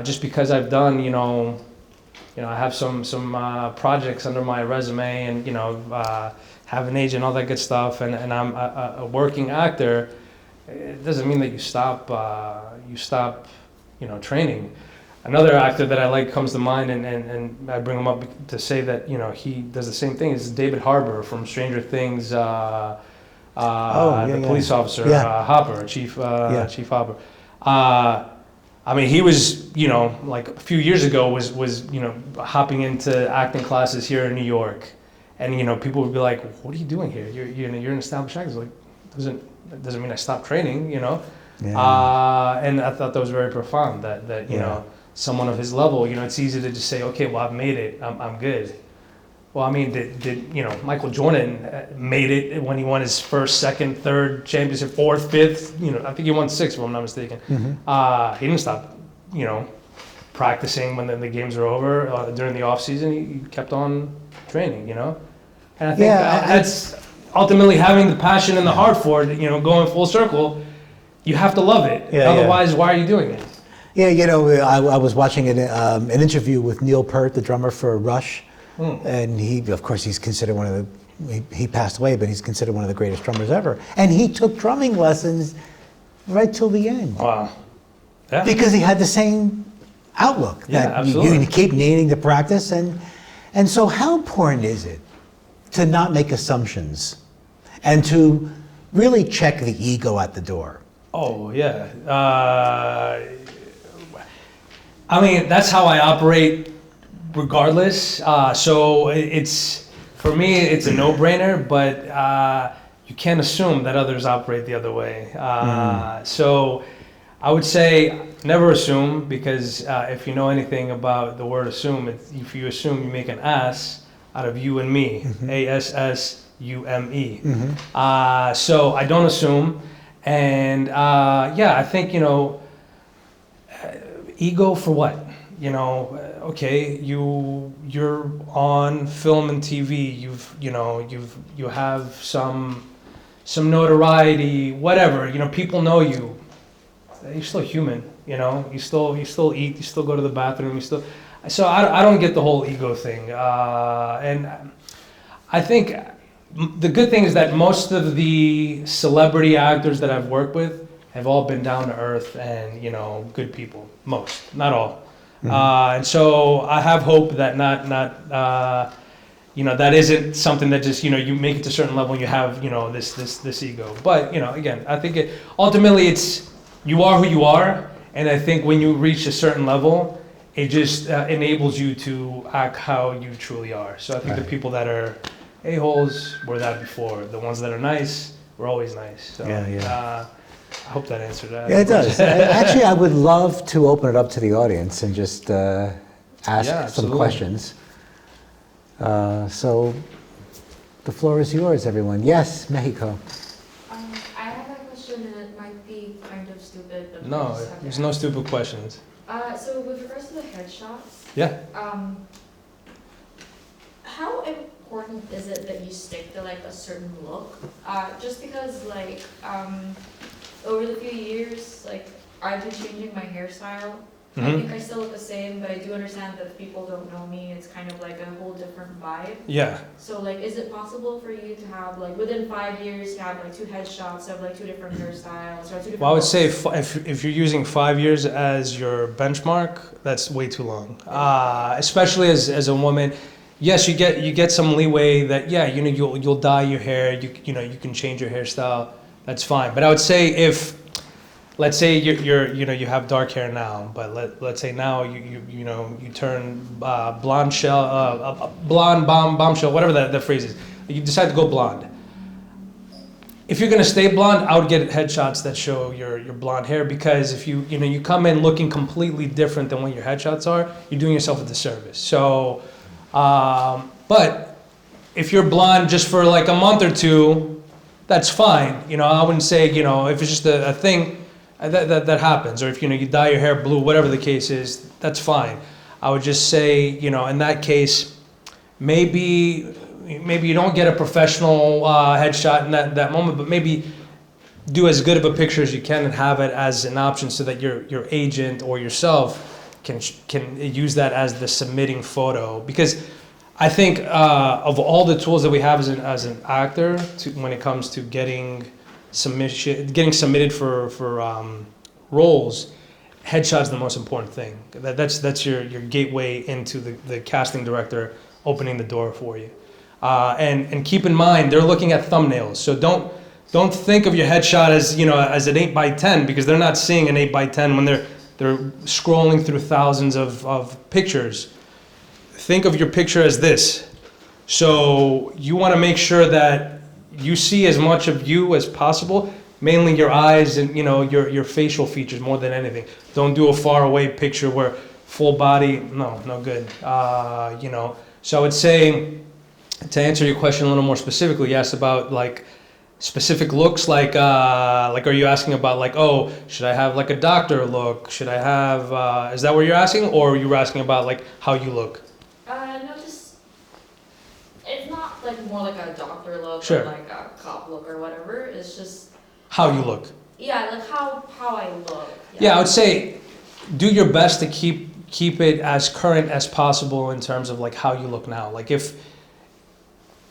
just because I've done I have some projects under my resume, and have an agent, all that good stuff, and I'm a working actor. It doesn't mean that you stop training. Another actor that I like comes to mind, and I bring him up to say that he does the same thing, is David Harbour from Stranger Things. The police officer, Hopper, Chief Hopper. He was, like a few years ago was hopping into acting classes here in New York, and people would be like, "What are you doing here? You're an established actor." Like, doesn't mean I stopped training, Yeah. And I thought that was very profound. That someone of his level, it's easy to just say, "Okay, well, I've made it. I'm good." Well, did Michael Jordan made it when he won his first, second, third championship, fourth, fifth? I think he won 6, if I'm not mistaken. Mm-hmm. He didn't stop, practicing when the games were over during the off season. He kept on training, And I think that's ultimately having the passion and the heart for it. Going full circle, you have to love it. Otherwise, why are you doing it? Yeah, I was watching an interview with Neil Peart, the drummer for Rush. And he's considered he passed away, but he's considered one of the greatest drummers ever. And he took drumming lessons right till the end. Wow. Yeah. Because he had the same outlook. Yeah, that absolutely. You keep needing to practice. And so how important is it to not make assumptions and to really check the ego at the door? Oh yeah. I mean, that's how I operate, regardless. So it's for me, it's a no-brainer. But you can't assume that others operate the other way. So I would say never assume, because if you know anything about the word assume, if you assume, you make an ass out of you and me. ASSUME. So I don't assume. And yeah, I think, ego for what? Okay, you're on film and TV. You have some notoriety, whatever. People know you. You're still human. You still eat. You still go to the bathroom. So I don't get the whole ego thing. And I think the good thing is that most of the celebrity actors that I've worked with have all been down to earth and good people. Most, not all. And so I have hope that not that isn't something that just you make it to a certain level and you have this ego. But again, I think ultimately it's you are who you are, and I think when you reach a certain level, it just enables you to act how you truly are. So I think the people that are a-holes were that before. The ones that are nice were always nice. So, I hope that answered that. Yeah, it does. Actually, I would love to open it up to the audience and just ask some questions. So the floor is yours, everyone. Yes, Mexico. I have a question, and it might be kind of stupid. But No, there's no stupid questions. So with regards to the headshots, Yeah. how important is it that you stick to like a certain look? Just because over the few years, I've been changing my hairstyle. I think I still look the same, but I do understand that if people don't know me, it's kind of like a whole different vibe. Yeah. So is it possible for you to have within 5 years to have 2 headshots of 2 different hairstyles or 2 different? Well, I would say looks? if you're using 5 years as your benchmark, that's way too long. Especially as a woman. Yes, you get some leeway that you'll dye your hair, you can change your hairstyle. That's fine. But I would say if, let's say you have dark hair now, but let's say now you turn blonde bombshell, whatever that phrase is. You decide to go blonde. If you're gonna stay blonde, I would get headshots that show your blonde hair, because if you come in looking completely different than what your headshots are, you're doing yourself a disservice. So, but if you're blonde just for a month or two, that's fine. I wouldn't say if it's just a thing. That happens, or if you dye your hair blue, whatever the case is, that's fine. I would just say in that case, maybe you don't get a professional headshot in that moment, but maybe do as good of a picture as you can and have it as an option so that your agent or yourself can use that as the submitting photo. Because I think of all the tools that we have as an actor when it comes to getting submitted for roles, headshot's the most important thing. That's your gateway into the casting director opening the door for you. And keep in mind, they're looking at thumbnails. So don't think of your headshot as an 8x10, because they're not seeing an 8x10 when they're scrolling through thousands of pictures. Think of your picture as this. So you want to make sure that you see as much of you as possible, mainly your eyes and your facial features more than anything. Don't do a far away picture where full body, no good. So I would say, to answer your question a little more specifically, you asked about specific looks, are you asking about oh, should I have a doctor look? Should I have, is that what you're asking, or you were asking about how you look? No, just, it's not more like a doctor look, Sure, or a cop look or whatever. It's just how you look. Yeah, how I look. Yeah, I would say do your best to keep it as current as possible in terms of how you look now.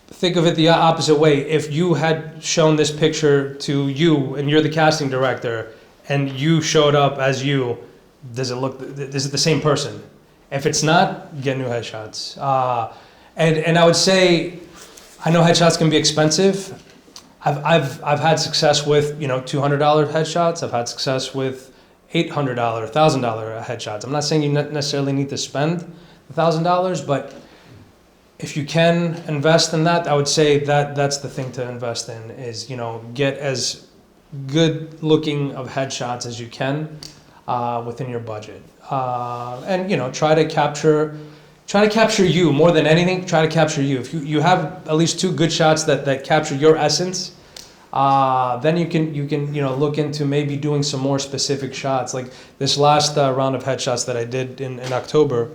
Think of it the opposite way. If you had shown this picture to you and you're the casting director and you showed up as you, is it the same person? If it's not, get new headshots. And I would say, I know headshots can be expensive. I've had success with, you know, $200 headshots. I've had success with $800, $1,000 headshots. I'm not saying you necessarily need to spend $1,000, but if you can invest in that, I would say that that's the thing to invest in, is, you know, get as good looking of headshots as you can within your budget. And, you know, try to capture you more than anything. Try to capture you. If you have at least 2 good shots that capture your essence, then you can you know, look into maybe doing some more specific shots. Like this last round of headshots that I did in October.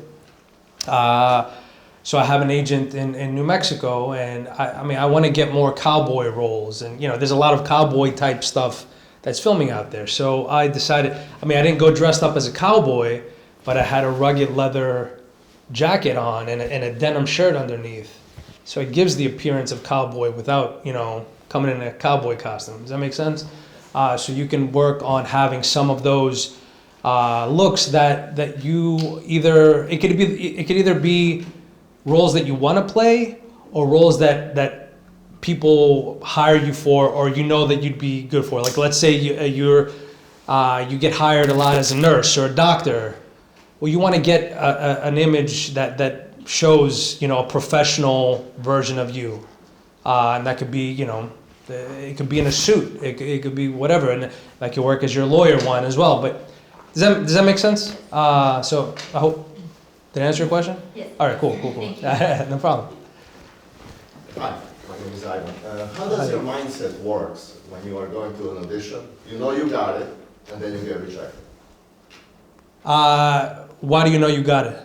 So I have an agent in New Mexico, and I mean, I want to get more cowboy roles, and, you know, there's a lot of cowboy type stuff that's filming out there. So I decided, I mean, I didn't go dressed up as a cowboy, but I had a rugged leather jacket on and a denim shirt underneath. So it gives the appearance of cowboy without, you know, coming in a cowboy costume. Does that make sense? So you can work on having some of those looks that you either, it could either be roles that you want to play, or roles that people hire you for, or you know that you'd be good for. Like, let's say you get hired a lot as a nurse or a doctor. Well, you want to get an image that shows, you know, a professional version of you, and that could be, you know, it could be in a suit. It could be whatever, and that could work as your lawyer one as well. But does that make sense? So I hope. Did I answer your question? Yes. All right, cool. Thank you. No problem. Hi, my name is Ivan. How does your mindset works when you are going to an audition? You know you got it, and then you get rejected. Why do you know you got it?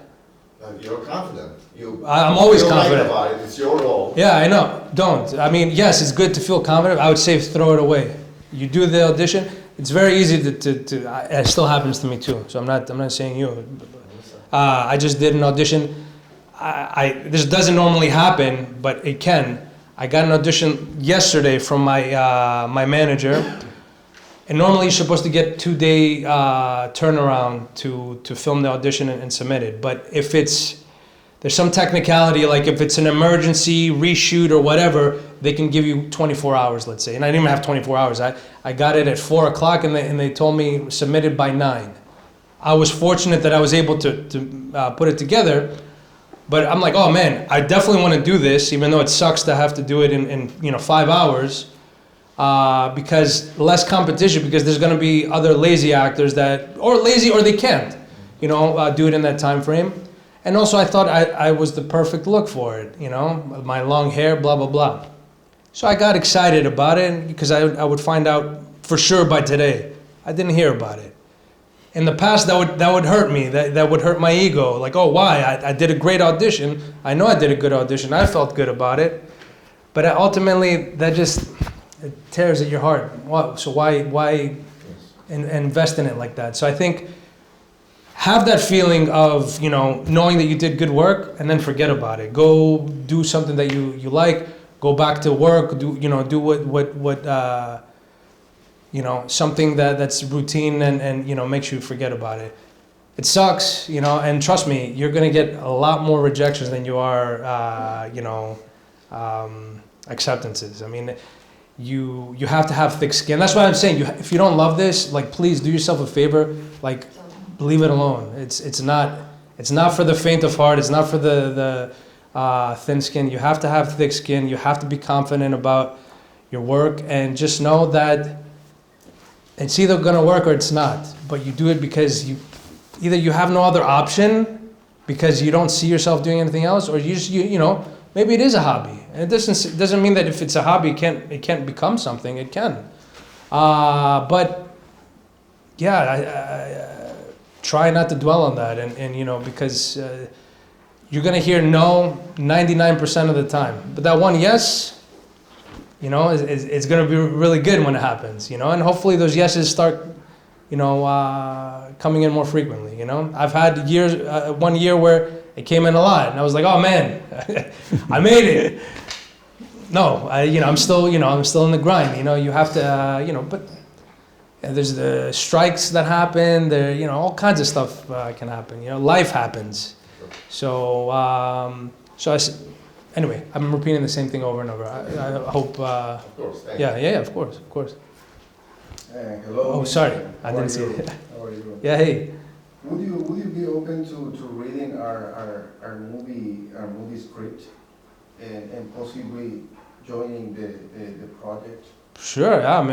You're confident. I'm always feel right confident. about it. It's your role. Yeah, I know. Don't. I mean, yes, it's good to feel confident. I would say throw it away. You do the audition. It's very easy to it still happens to me too. So I'm not saying you. I just did an audition. This doesn't normally happen, but it can. I got an audition yesterday from my manager, and normally you're supposed to get 2-day turnaround to film the audition and submit it. But if there's some technicality, like if it's an emergency reshoot or whatever, they can give you 24 hours, let's say. And I didn't even have 24 hours. I got it at 4 o'clock, and they told me submit it by 9. I was fortunate that I was able to put it together, but I'm like, oh man, I definitely want to do this, even though it sucks to have to do it in 5 hours, because less competition, because there's going to be other lazy actors or they can't, do it in that time frame. And also I thought I was the perfect look for it, my long hair, blah, blah, blah. So I got excited about it because I would find out for sure by today. I didn't hear about it. In the past, that would hurt me. That would hurt my ego. Like, oh, why? I did a great audition. I know I did a good audition. I felt good about it. But ultimately, it tears at your heart. So why invest in it like that? So I think have that feeling of, knowing that you did good work, and then forget about it. Go do something that you like. Go back to work. Do what something that's routine and makes you forget about it. It sucks, and trust me, you're gonna get a lot more rejections than you are, acceptances. I mean, you have to have thick skin. That's why I'm saying, if you don't love this, like, please do yourself a favor, like, leave it alone. It's not for the faint of heart. It's not for the thin skin. You have to have thick skin. You have to be confident about your work, and just know that it's either going to work or it's not. But you do it because either you have no other option because you don't see yourself doing anything else, or maybe it is a hobby. And it doesn't mean that if it's a hobby it can't become something. It can. But yeah, I try not to dwell on that, and because you're going to hear no 99% of the time. But that one yes, it's going to be really good when it happens, and hopefully those yeses start, coming in more frequently, I've had years, 1 year where it came in a lot, and I was like, oh man, I made it. No, I'm still in the grind, you have to, but there's the strikes that happen, there, all kinds of stuff can happen, life happens. So, anyway, I'm repeating the same thing over and over. I hope. Of course, thank you. Yeah, of course, of course. Hello. Oh, sorry, I How are didn't see you? it. How are you? Yeah, hey. Would you be open to reading our movie script and possibly joining the project? Sure. Yeah. I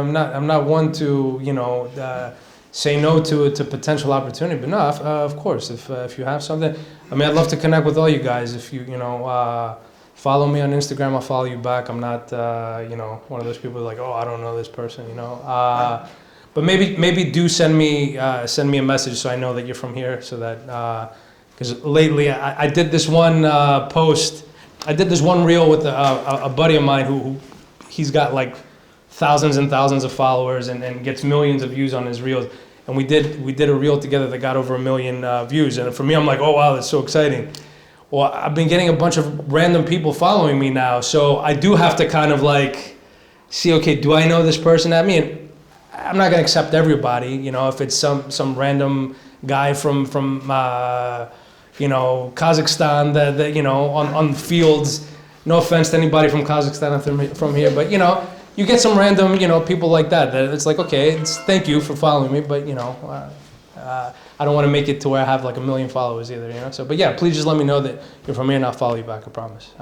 mean, I'm not one to say no to potential opportunity, but no, of course, if you have something, I mean, I'd love to connect with all you guys. If you follow me on Instagram, I'll follow you back. I'm not one of those people like, oh, I don't know this person, but maybe do send me a message so I know that you're from here, so that because lately I did this one post, I did this one reel with a buddy of mine who he's got like thousands and thousands of followers and gets millions of views on his reels. And we did a reel together that got over 1 million views. And for me, I'm like, oh wow, that's so exciting. Well, I've been getting a bunch of random people following me now, so I do have to kind of like see, okay, do I know this person? I mean, I'm not gonna accept everybody, if it's some random guy from Kazakhstan that on fields. No offense to anybody from Kazakhstan from here, but you get some random people like that it's like, okay, thank you for following me, but I don't want to make it to where I have like 1 million followers either, so but yeah, please just let me know that you're from here and I'll follow you back, I promise.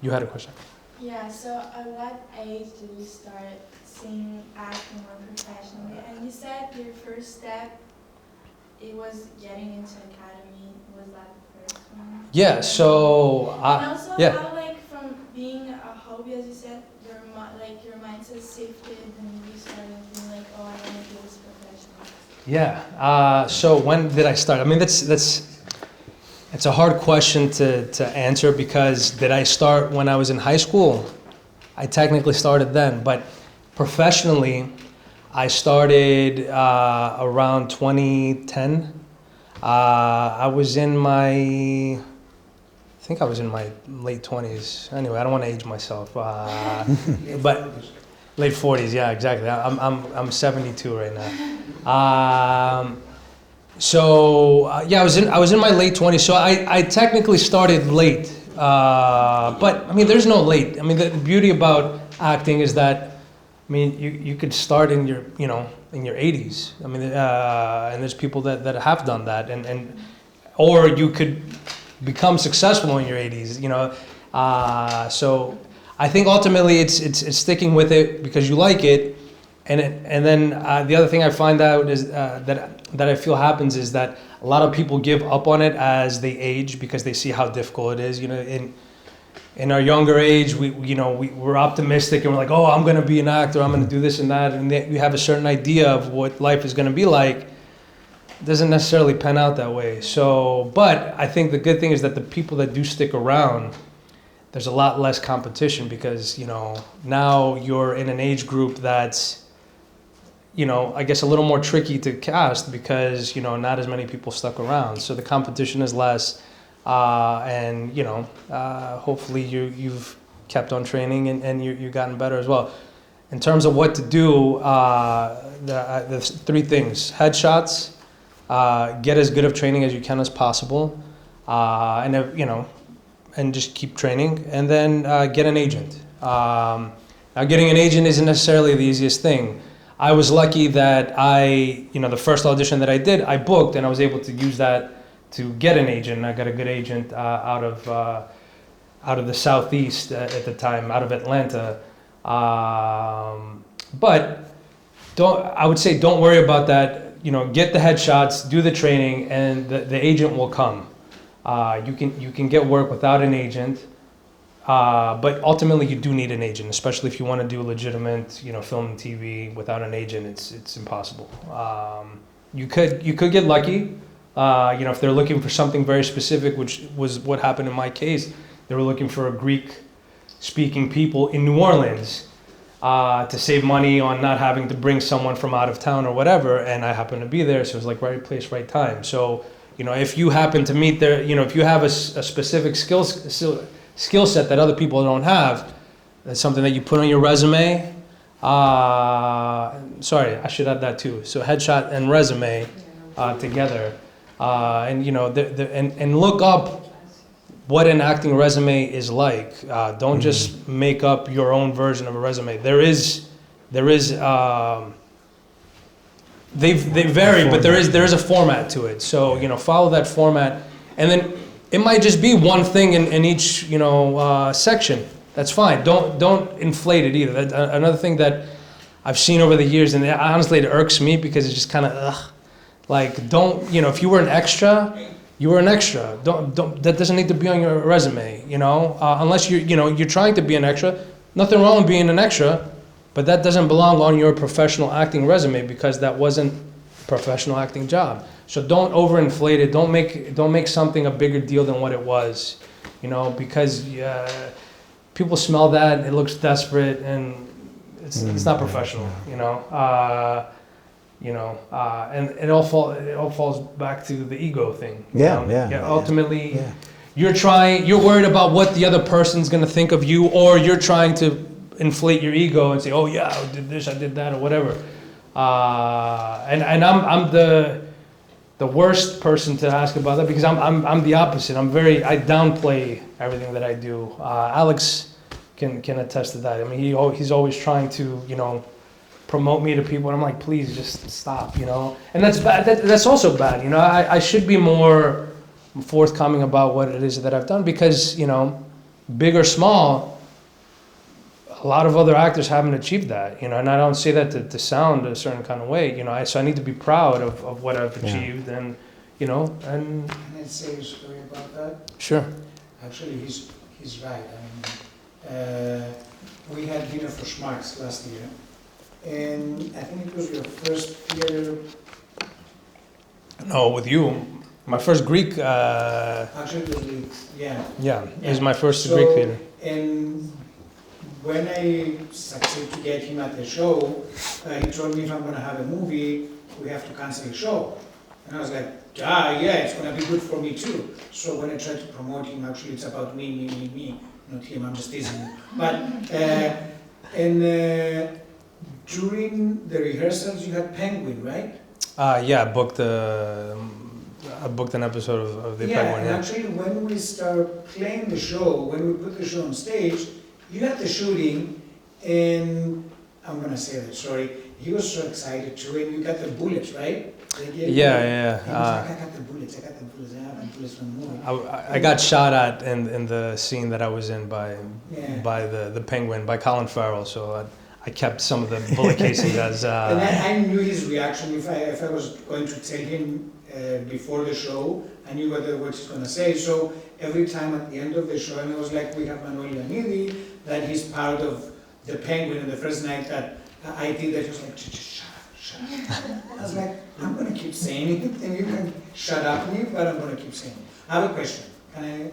You had a question. Yeah, so at what age did you start seeing acting more professionally? And you said your first step, it was getting into academy. Was that the first one? Yeah, so and also yeah. how, like, from being a hobby, as you said, your mindset shifted and you started being like, oh, I want to do this professionally. Yeah. So when did I start? I mean, it's a hard question to answer, because did I start when I was in high school? I technically started then, but professionally, I started around 2010. I think I was in my late 20s. Anyway, I don't want to age myself, but late 40s. Yeah, exactly. I'm 72 right now. Yeah, I was in my late 20s. So I technically started late, but I mean, there's no late. I mean, the beauty about acting is that, I mean, you could start in your in your 80s. I mean, and there's people that have done that, or you could become successful in your 80s. So I think ultimately it's sticking with it because you like it, and then the other thing I find out is that I feel happens is that a lot of people give up on it as they age because they see how difficult it is. In our younger age, we're optimistic and we're like, oh, I'm going to be an actor, I'm going to do this and that, and we have a certain idea of what life is going to be like. It doesn't necessarily pan out that way. So, but I think the good thing is that the people that do stick around, there's a lot less competition because, now you're in an age group that's, I guess a little more tricky to cast because, not as many people stuck around. So the competition is less. And hopefully you've kept on training and you've gotten better as well. In terms of what to do, the 3 things: headshots, get as good of training as you can as possible, and just keep training, and then get an agent. Now, getting an agent isn't necessarily the easiest thing. I was lucky that the first audition that I did, I booked, and I was able to use that to get an agent. I got a good agent out of the Southeast at the time, out of Atlanta. But I would say don't worry about that. Get the headshots, do the training, and the agent will come. You can get work without an agent, but ultimately you do need an agent, especially if you want to do legitimate, film and TV. Without an agent, it's impossible. You could get lucky. If they're looking for something very specific, which was what happened in my case, they were looking for a Greek-speaking people in New Orleans to save money on not having to bring someone from out of town or whatever, and I happened to be there, so it was like right place, right time. So, if you happen to meet their, if you have a specific skill set that other people don't have, that's something that you put on your resume. Sorry, I should add that too. So headshot and resume together. And look up what an acting resume is like. Don't just make up your own version of a resume. There is they vary, but there is a format to it. So follow that format, and then it might just be one thing in each section. That's fine. Don't inflate it either. That's another thing that I've seen over the years, and honestly it irks me because it's just kind of like, don't, if you were an extra, you were an extra. Don't that doesn't need to be on your resume, unless you're trying to be an extra. Nothing wrong with being an extra, but that doesn't belong on your professional acting resume because that wasn't a professional acting job. So don't overinflate it. Don't make something a bigger deal than what it was, because people smell that, it looks desperate, and it's not professional, and it all falls back to the ego thing. Ultimately, you're worried about what the other person's gonna think of you, or you're trying to inflate your ego and say, oh yeah, I did this, I did that, or whatever. And I'm the worst person to ask about that because I'm the opposite. I downplay everything that I do. Alex can attest to that. I mean, he's always trying to promote me to people, and I'm like, please just stop, And that's bad. That's also bad, I should be more forthcoming about what it is that I've done because, big or small, a lot of other actors haven't achieved that, and I don't say that to sound a certain kind of way, so I need to be proud of what I've achieved, and, and... Can I say a story about that? Sure. Actually, he's right. We had dinner for Schmarks last year, and I think it was your first theater. No, with you. My first Greek... Actually, it was Greek, yeah. Yeah, it was my first Greek theater. And when I succeeded to get him at the show, he told me if I'm going to have a movie, we have to cancel the show. And I was like, yeah, it's going to be good for me too. So when I tried to promote him, actually it's about me, not him, I'm just teasing him. But, during the rehearsals you had Penguin, right? Yeah, I booked an episode of the Penguin. And actually when we start playing the show, when we put the show on stage, you had the shooting, and I'm gonna say that, sorry, he was so excited too, and you got the bullets, right? Yeah. He was like, I got the bullets, I have the bullets from the movie. I got shot at in the scene that I was in by the Penguin, by Colin Farrell, so I kept some of the bullet casings as... And I knew his reaction. If I was going to tell him before the show, I knew what he's going to say. So every time at the end of the show, and it was like, we have Manuel Ioannidis, that he's part of the Penguin. And the first night that I did that, he was like, just shut up. I was like, I'm going to keep saying it, and you can shut up me, but I'm going to keep saying it. I have a question. Can I?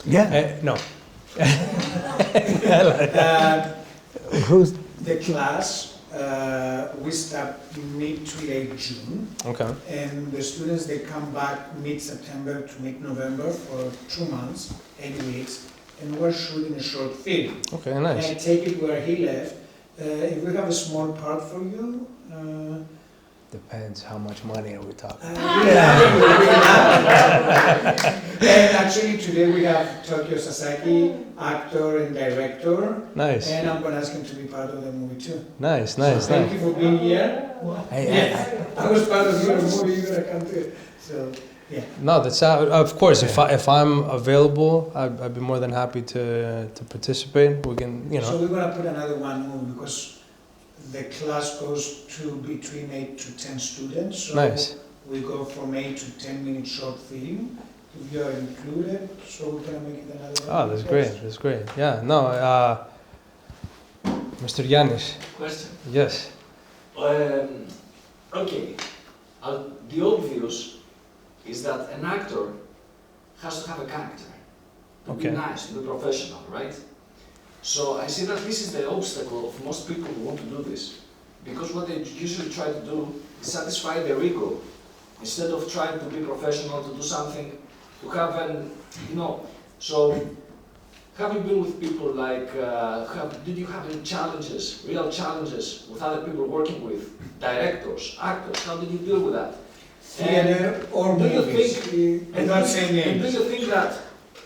Yeah. No. Who's The class, we start mid to late June. Okay. And the students, they come back mid-September to mid-November for 2 months, 8 weeks, and we're shooting a short film. Okay, And I nice. take it where he left. If we have a small part for you, Depends how much money are we talking. And actually today we have Tokyo Sasaki, actor and director, Nice. and I'm gonna ask him to be part of the movie too. Nice. Thank you for being here. Hey, I was part of your movie, you're gonna come to it. So, yeah. No, that's of course. If I'm available, I'd be more than happy to participate. We can, So we're gonna put another one movie because the class goes to between 8 to 10 students. So Nice. we go from 8 to 10-minute short film. If you are included, so we're gonna make it another one. Oh, that's great. That's great. Yeah. No. Mr. Yanis. Question. Yes. Okay. The obvious is that an actor has to have a character. To Okay. be nice, to be professional, right? So I see that this is the obstacle of most people who want to do this. Because what they usually try to do is satisfy their ego. Instead of trying to be professional, to do something, to have so have you been with people like, did you have any challenges, real challenges with other people working with, directors, actors, how did you deal with that? Theater or do you movies. think, I'm not saying and do names. you think that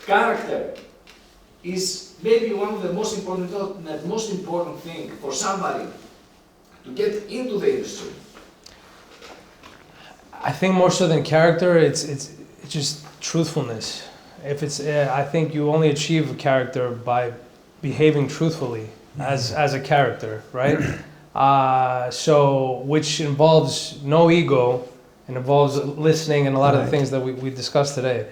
character is maybe one of the most important, not most important thing for somebody to get into the industry. I think more so than character, it's just truthfulness. If it's, I think you only achieve a character by behaving truthfully as a character, right? So which involves no ego and involves listening and a lot of the things that we discussed today.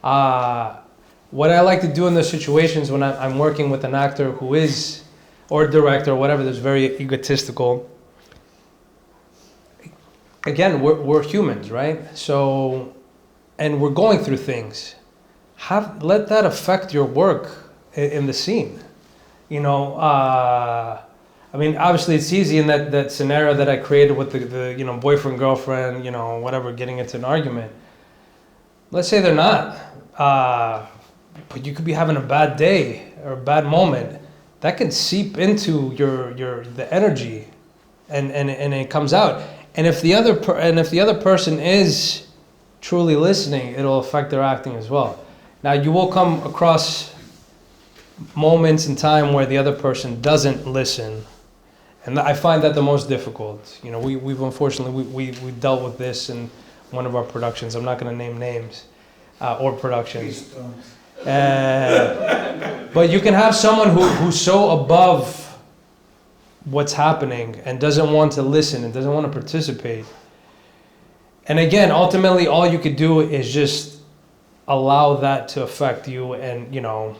What I like to do in those situations when I'm working with an actor who is, or a director or whatever, that's very egotistical. Again, we're humans, right? So, and we're going through things. Let that affect your work in the scene. You know, I mean, obviously it's easy in that scenario that I created with the you know, boyfriend, girlfriend, you know, whatever, getting into an argument. Let's say they're not, but you could be having a bad day or a bad moment. That can seep into the energy, and it comes out. And if the other person is truly listening, it'll affect their acting as well. Now you will come across moments in time where the other person doesn't listen, and I find that the most difficult. You know, we've unfortunately we dealt with this in one of our productions. I'm not going to name names or productions. Please don't. But you can have someone who's so above what's happening and doesn't want to listen and doesn't want to participate. And again, ultimately, all you could do is just allow that to affect you, and you know,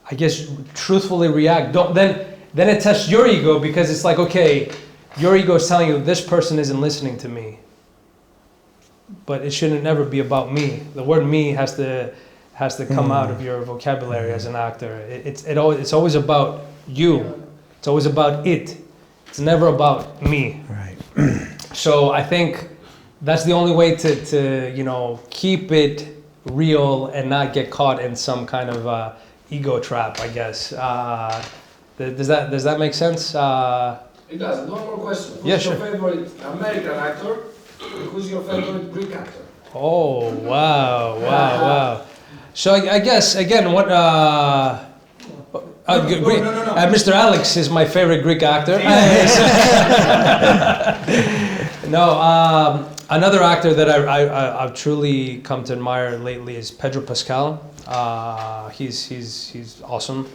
I guess truthfully react. Then it tests your ego, because it's like, okay, your ego is telling you this person isn't listening to me, but it shouldn't never be about me. The word "me" has to come out of your vocabulary as an actor. It's always about you. It's always about it. It's never about me. Right. So I think that's the only way to you know, keep it real and not get caught in some kind of ego trap, I guess. Does that make sense? It does. And one more question. Who's your favorite American actor? Who's your favorite Greek actor? Oh, wow. So I guess, again, what... Mr. Alex is my favorite Greek actor. No, another actor that I've truly come to admire lately is Pedro Pascal. He's awesome.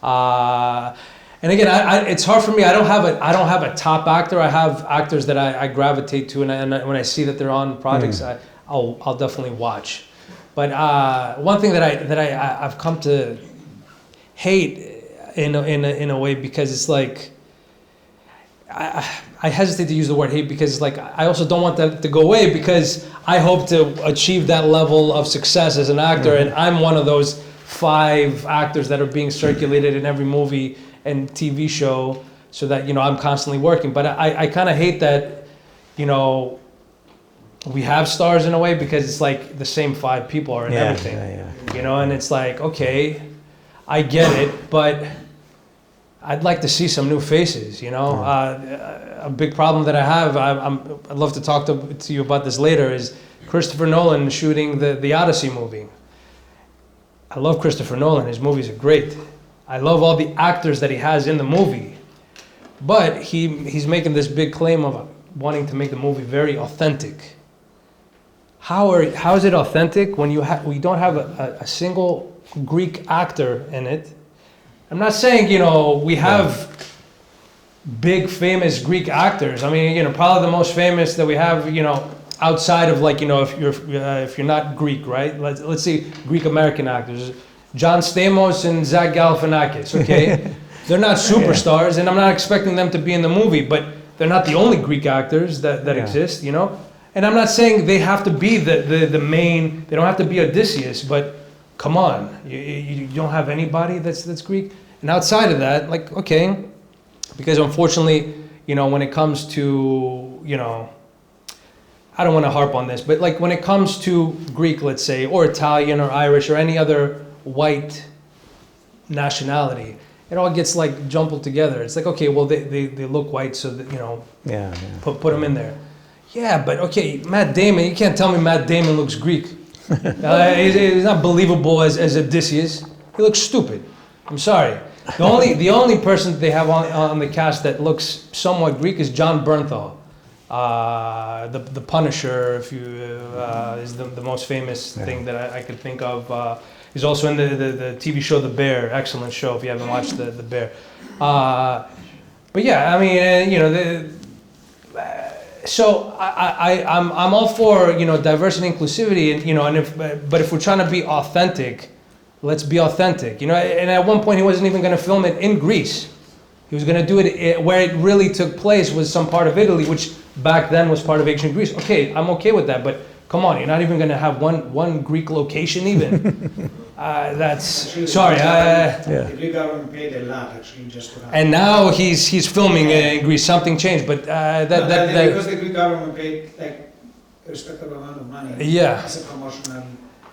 And again, it's hard for me. I don't have a top actor. I have actors that I gravitate to, and when I see that they're on projects, I'll definitely watch. But one thing that I've come to hate in a way, because it's like, I hesitate to use the word hate, because it's like, I also don't want that to go away, because I hope to achieve that level of success as an actor, and I'm one of those 5 actors that are being circulated in every movie and TV show, so that, you know, I'm constantly working. But I kind of hate that, you know, we have stars in a way, because it's like the same 5 people are in everything. You know, and it's like, okay, I get it, but I'd like to see some new faces, you know. A big problem that I have, I'd love to talk to you about this later, is Christopher Nolan shooting the Odyssey movie. I love Christopher Nolan. His movies are great. I love all the actors that he has in the movie. But he's making this big claim of wanting to make the movie very authentic. How is it authentic when we don't have a single Greek actor in it? I'm not saying, you know, we have big famous Greek actors. I mean, you know, probably the most famous that we have, you know, outside of, like, you know, if you're not Greek, right? Let's see, Greek American actors, John Stamos and Zach Galifianakis. Okay, they're not superstars, and I'm not expecting them to be in the movie, but they're not the only Greek actors that exist, you know. And I'm not saying they have to be the main. They don't have to be Odysseus, but come on, you don't have anybody that's Greek. And outside of that, like, okay, because unfortunately, you know, when it comes to, you know, I don't want to harp on this, but like when it comes to Greek, let's say, or Italian or Irish or any other white nationality, it all gets like jumbled together. It's like, okay, well, they look white, so that, you know, put them in there. Yeah, but okay, Matt Damon, you can't tell me Matt Damon looks Greek. He's not believable as Odysseus. He looks stupid. I'm sorry. The only person they have on the cast that looks somewhat Greek is John Bernthal. The Punisher, if you is the most famous thing that I could think of. He's also in the TV show The Bear, excellent show if you haven't watched the Bear. But yeah, I mean, you know, so I'm all for, you know, diversity and inclusivity, and you know, but if we're trying to be authentic, let's be authentic, you know. And at one point, he wasn't even going to film it in Greece. He was going to do it where it really took place was some part of Italy, which back then was part of ancient Greece. Okay, I'm okay with that, but come on, you're not even going to have one Greek location even. That's Actually, sorry. The Greek government paid a lot actually just to have. And now he's filming in Greece. Something changed, but Because the Greek government paid like a respectable amount of money. Yeah. As a promotional.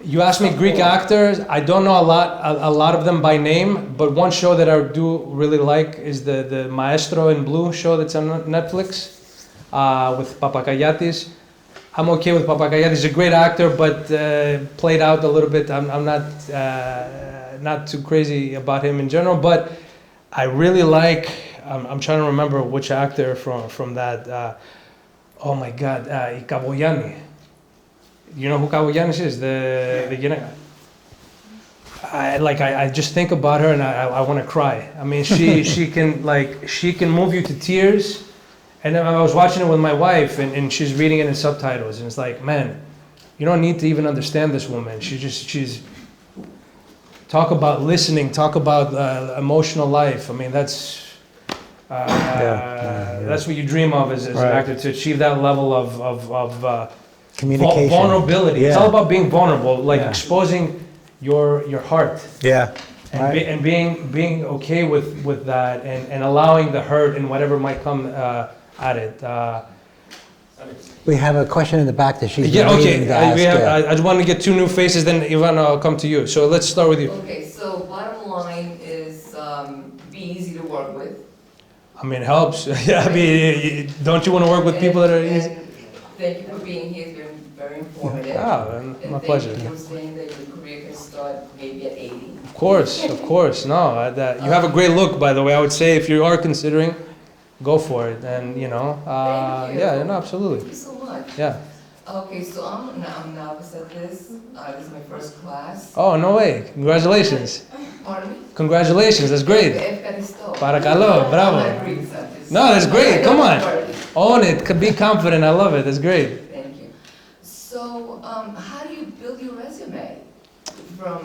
You ask me Greek actors, I don't know a lot of them by name, but one show that I do really like is the Maestro in Blue show that's on Netflix with Papakayatis. I'm okay with Papakayatis. He's a great actor, but played out a little bit. I'm not too crazy about him in general, but I really like. I'm trying to remember which actor from that. Oh my God, Ikaboyani. You know who Kaboyanis is? I just think about her and I want to cry. I mean, she can move you to tears. And then I was watching it with my wife, and she's reading it in subtitles, and it's like, man, you don't need to even understand this woman. She's talk about listening, talk about emotional life. I mean, that's what you dream of as an actor, to achieve that level of Communication. vulnerability. Yeah. It's all about being vulnerable, like Yeah. exposing your heart. Yeah. And being okay with that, and allowing the hurt and whatever might come at it. We have a question in the back that she's Yeah, okay. waiting to ask. I just want to get two new faces, then Ivana, I'll come to you. So let's start with you. Okay, so bottom line is be easy to work with. I mean, it helps. Yeah, I mean, don't you want to work with people that are easy? And thank you for being here, it's been very informative. Ah, my pleasure. And thank you for saying that your career can start maybe at 80. Of course. No, you have a great look, by the way. I would say if you are considering, go for it. And you know, Thank you. yeah, no, absolutely. Thank you so much. Yeah. Okay, so I'm novice at this. This is my first class. Oh, no way. Congratulations. Pardon me? Congratulations. That's great. Ευχαριστώ. Παρακαλώ, bravo. I'm not Greek, so I'm just- No, that's great. Come on. Pardon me. Own it. Be confident. I love it. That's great. Thank you. So, how do you build your resume from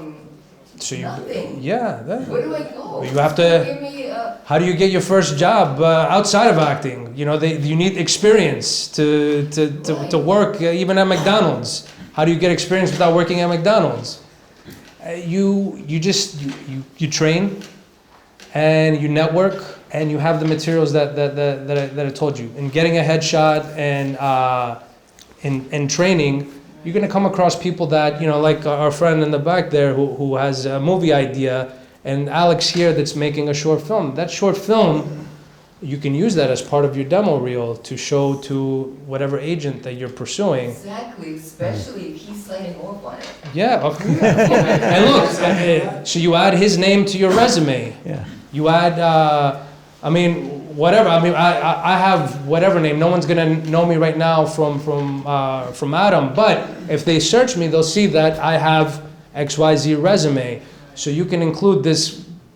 So you, nothing? yeah. Where do I go? You have to- Give me a How do you get your first job outside of acting? You know, you need experience to work even at McDonald's. How do you get experience without working at McDonald's? You train, and you network, and you have the materials that I told you. In getting a headshot and in training, you're gonna come across people that, you know, like our friend in the back there who has a movie idea, and Alex here that's making a short film. That short film, you can use that as part of your demo reel to show to whatever agent that you're pursuing. exactly, especially if he's signing off on it. Yeah, of course. And look, so you add his name to your resume. Yeah. You add, I mean, whatever. I mean, I have whatever name. No one's gonna know me right now from Adam. But if they search me, they'll see that I have XYZ resume. So you can include this.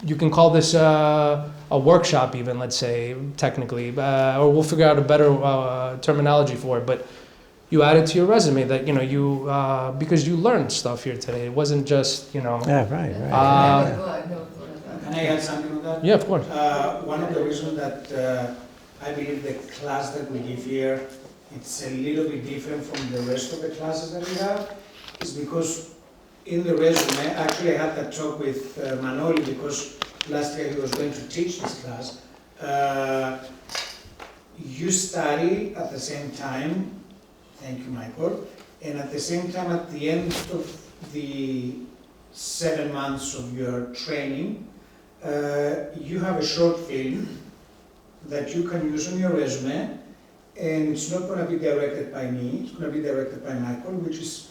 You can call this a workshop, even, let's say, technically, or we'll figure out a better terminology for it. But you add it to your resume that, you know, because you learned stuff here today. It wasn't just, you know. Yeah, right. Go ahead, no, go ahead. Can I add something on that? Yeah, of course. One of the reasons that I believe the class that we give here, it's a little bit different from the rest of the classes that we have, is because in the resume, actually I had that talk with Manoli, because last year he was going to teach this class. You study at the same time, thank you Michael, and at the same time at the end of the 7 months of your training, you have a short film that you can use on your resume, and it's not going to be directed by me, it's going to be directed by Michael, which is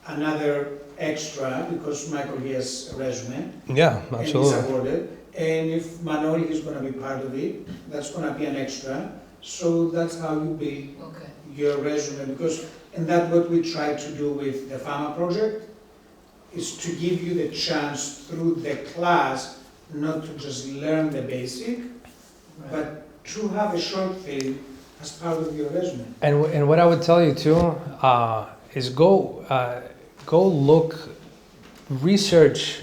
another extra because Michael he has a resume Yeah, and he's absolutely. awarded. And if Manoli is going to be part of it, that's going to be an extra. So that's how you build Okay. your resume because, and that's what we try to do with the Fama project, is to give you the chance through the class not to just learn the basic, but to have a short film as part of your resume. And what I would tell you too is go look, research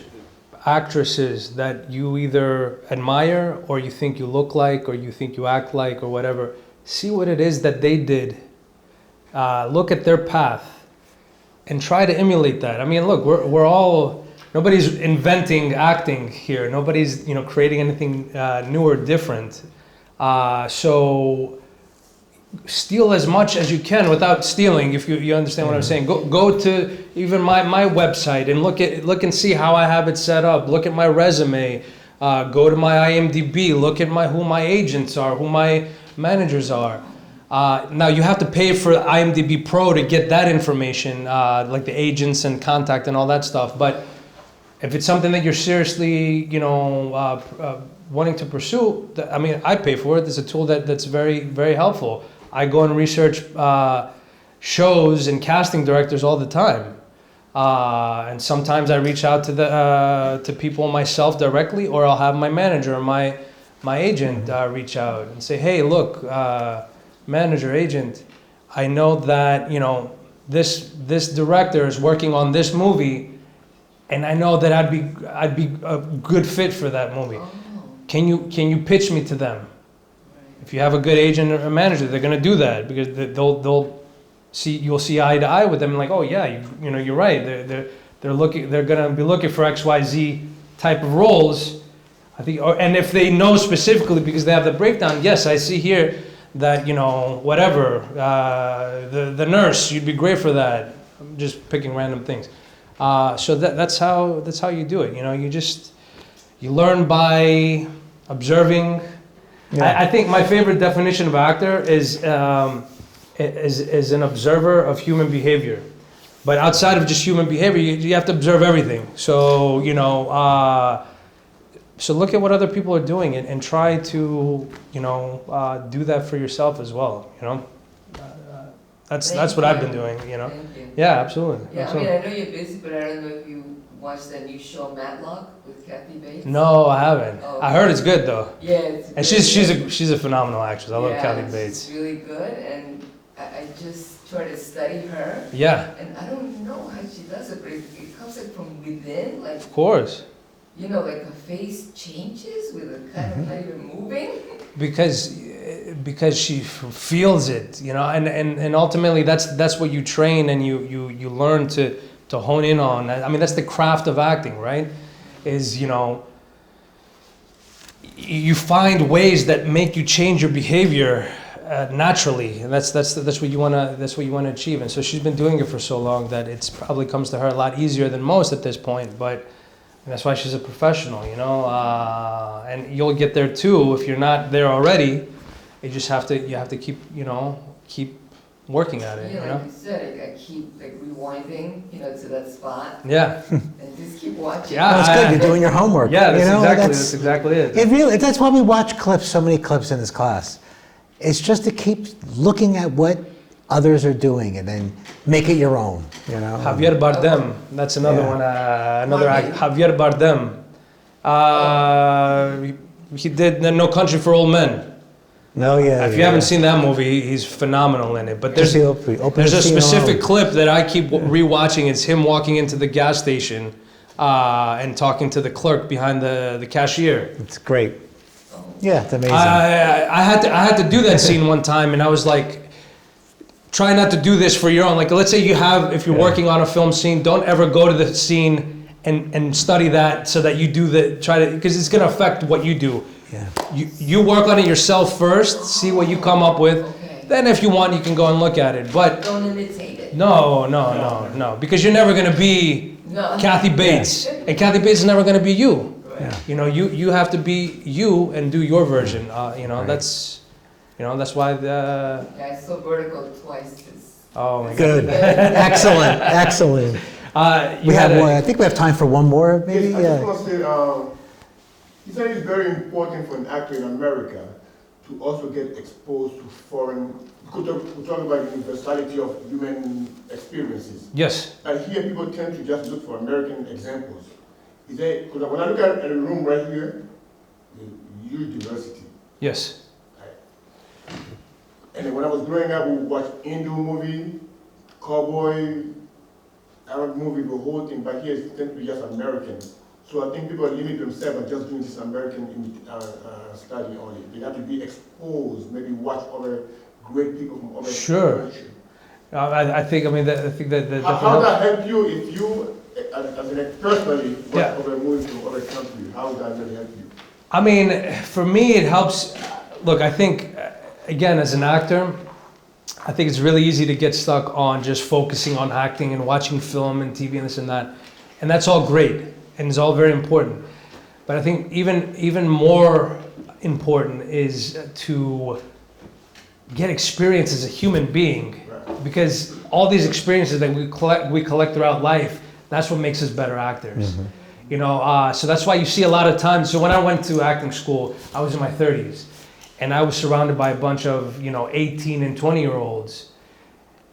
actresses that you either admire or you think you look like or you think you act like or whatever. See what it is that they did. Look at their path and try to emulate that. I mean, look, we're all, nobody's inventing acting here. Nobody's, creating anything new or different. So steal as much as you can without stealing, if you understand what I'm saying. Go to even my website and look and see how I have it set up. Look at my resume. Go to my IMDb. Look at who my agents are, who my managers are. Now you have to pay for IMDb Pro to get that information, like the agents and contact and all that stuff. But if it's something that you're seriously, wanting to pursue, I mean, I pay for it. It's a tool that's very, very helpful. I go and research shows and casting directors all the time, and sometimes I reach out to people myself directly, or I'll have my manager or my agent reach out and say, "Hey, look, manager, agent, I know that this director is working on this movie, and I know that I'd be a good fit for that movie. Oh, Can you pitch me to them?" If you have a good agent or a manager, they're gonna do that because you'll see eye to eye with them, like, oh yeah, you're right. They're gonna be looking for XYZ type of roles. I think, and if they know specifically because they have the breakdown, yes, I see here that whatever the nurse, you'd be great for that. I'm just picking random things. So that's how you do it. You learn by observing. Yeah. I think my favorite definition of actor is an observer of human behavior. But outside of just human behavior, you have to observe everything. So, so look at what other people are doing and try to, do that for yourself as well, That's what I've been doing, Thank you. Yeah, absolutely. Yeah, absolutely. I mean, I know you're busy, but I don't know if you watched that new show Matlock with Kathy Bates. No, I haven't. Oh, I heard it's good though. Yeah, it's And good. she's a phenomenal actress. I love Yeah, Kathy It's Bates. really good, and I just try to study her, Yeah, and I don't know how she does it, but it comes like from within, like, of course. like her face changes with a kind of not even moving. Because she feels it, and ultimately that's what you train and you learn to hone in on. I mean, that's the craft of acting, right? Is you find ways that make you change your behavior naturally, and that's what you wanna achieve. And so she's been doing it for so long that it's probably comes to her a lot easier than most at this point. But that's why she's a professional, and you'll get there too if you're not there already. You just have to keep keep working at it. Like you said, I keep like rewinding, to that spot, Yeah. and just keep watching. Yeah. Well, it's good. You're doing your homework. Yeah, that's that's exactly it. It really. That's why we watch clips. So many clips in this class. It's just to keep looking at what others are doing and then make it your own. Javier Bardem, that's another Yeah. one. Another Javier Bardem. He did No Country for Old Men. No, yeah. If you haven't seen that movie, he's phenomenal in it. But there's a specific clip that I keep rewatching. It's him walking into the gas station and talking to the clerk behind the cashier. It's great. Yeah, it's amazing. I had to do that scene one time, and I was like, try not to do this for your own. Like, let's say if you're working on a film scene, don't ever go to the scene and study that so that you do because it's gonna affect what you do. Yeah. You work on it yourself first, see what you come up with. Okay. Then if you want, you can go and look at it. But Don't imitate it. no, because you're never gonna be No. Kathy Bates, and Kathy Bates is never gonna be you. Yeah. You have to be you and do your version. Right. That's why the. Yeah, I saw Vertical twice Oh my God. Good. Excellent. Excellent. You We had have a- one. I think we have time for one more, maybe. Yes, I just want to say, you said it's very important for an actor in America to also get exposed to foreign, we're talking about the universality of human experiences. Yes. I hear people tend to just look for American examples. Is there, because when I look at a room right here, huge diversity. Yes. And then when I was growing up, we would watch Hindu movie, cowboy, Arab movie, the whole thing, but here it tends to be just American. So I think people limit themselves by just doing this American study only. They have to be exposed, maybe watch other great people from other Sure. countries. I think. I mean, I think that How definitely does helps. that help you if you, as an personally, watch Yeah. other movies from other countries? How does that really help you? I mean, for me, it helps. Look, I think, again, as an actor, I think it's really easy to get stuck on just focusing on acting and watching film and TV and this and that. And that's all great and it's all very important. But I think even more important is to get experience as a human being. Because all these experiences that we collect throughout life, that's what makes us better actors. You know, so that's why you see a lot of times. So when I went to acting school, I was in my 30s, and I was surrounded by a bunch of 18 and 20-year-olds,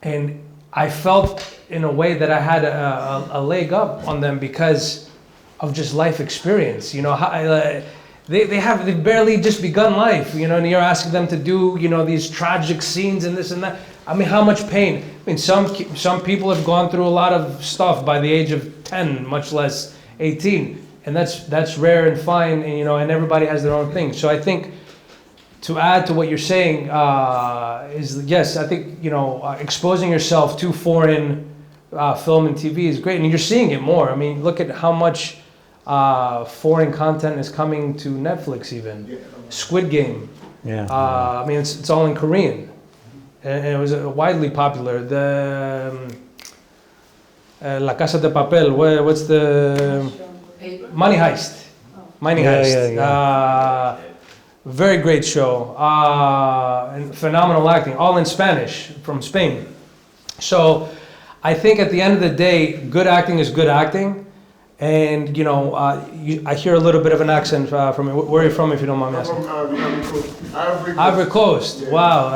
and I felt in a way that I had a leg up on them because of just life experience. You know, they've barely just begun life. You know, and you're asking them to do these tragic scenes and this and that. I mean, how much pain? I mean, some people have gone through a lot of stuff by the age of 10, much less 18, and that's rare and fine, and and everybody has their own thing. So I think to add to what you're saying is yes, I think exposing yourself to foreign film and TV is great, and you're seeing it more. I mean, look at how much foreign content is coming to Netflix. Even Squid Game. Yeah. I mean, it's all in Korean, and it was widely popular. The La Casa de Papel. What's the Money Heist? Money Heist. Very great show. And phenomenal acting, all in Spanish from Spain. So I think at the end of the day, good acting is good acting. And I hear a little bit of an accent from where are you from, if you don't mind me asking? From Ivory Coast. Yeah. Wow,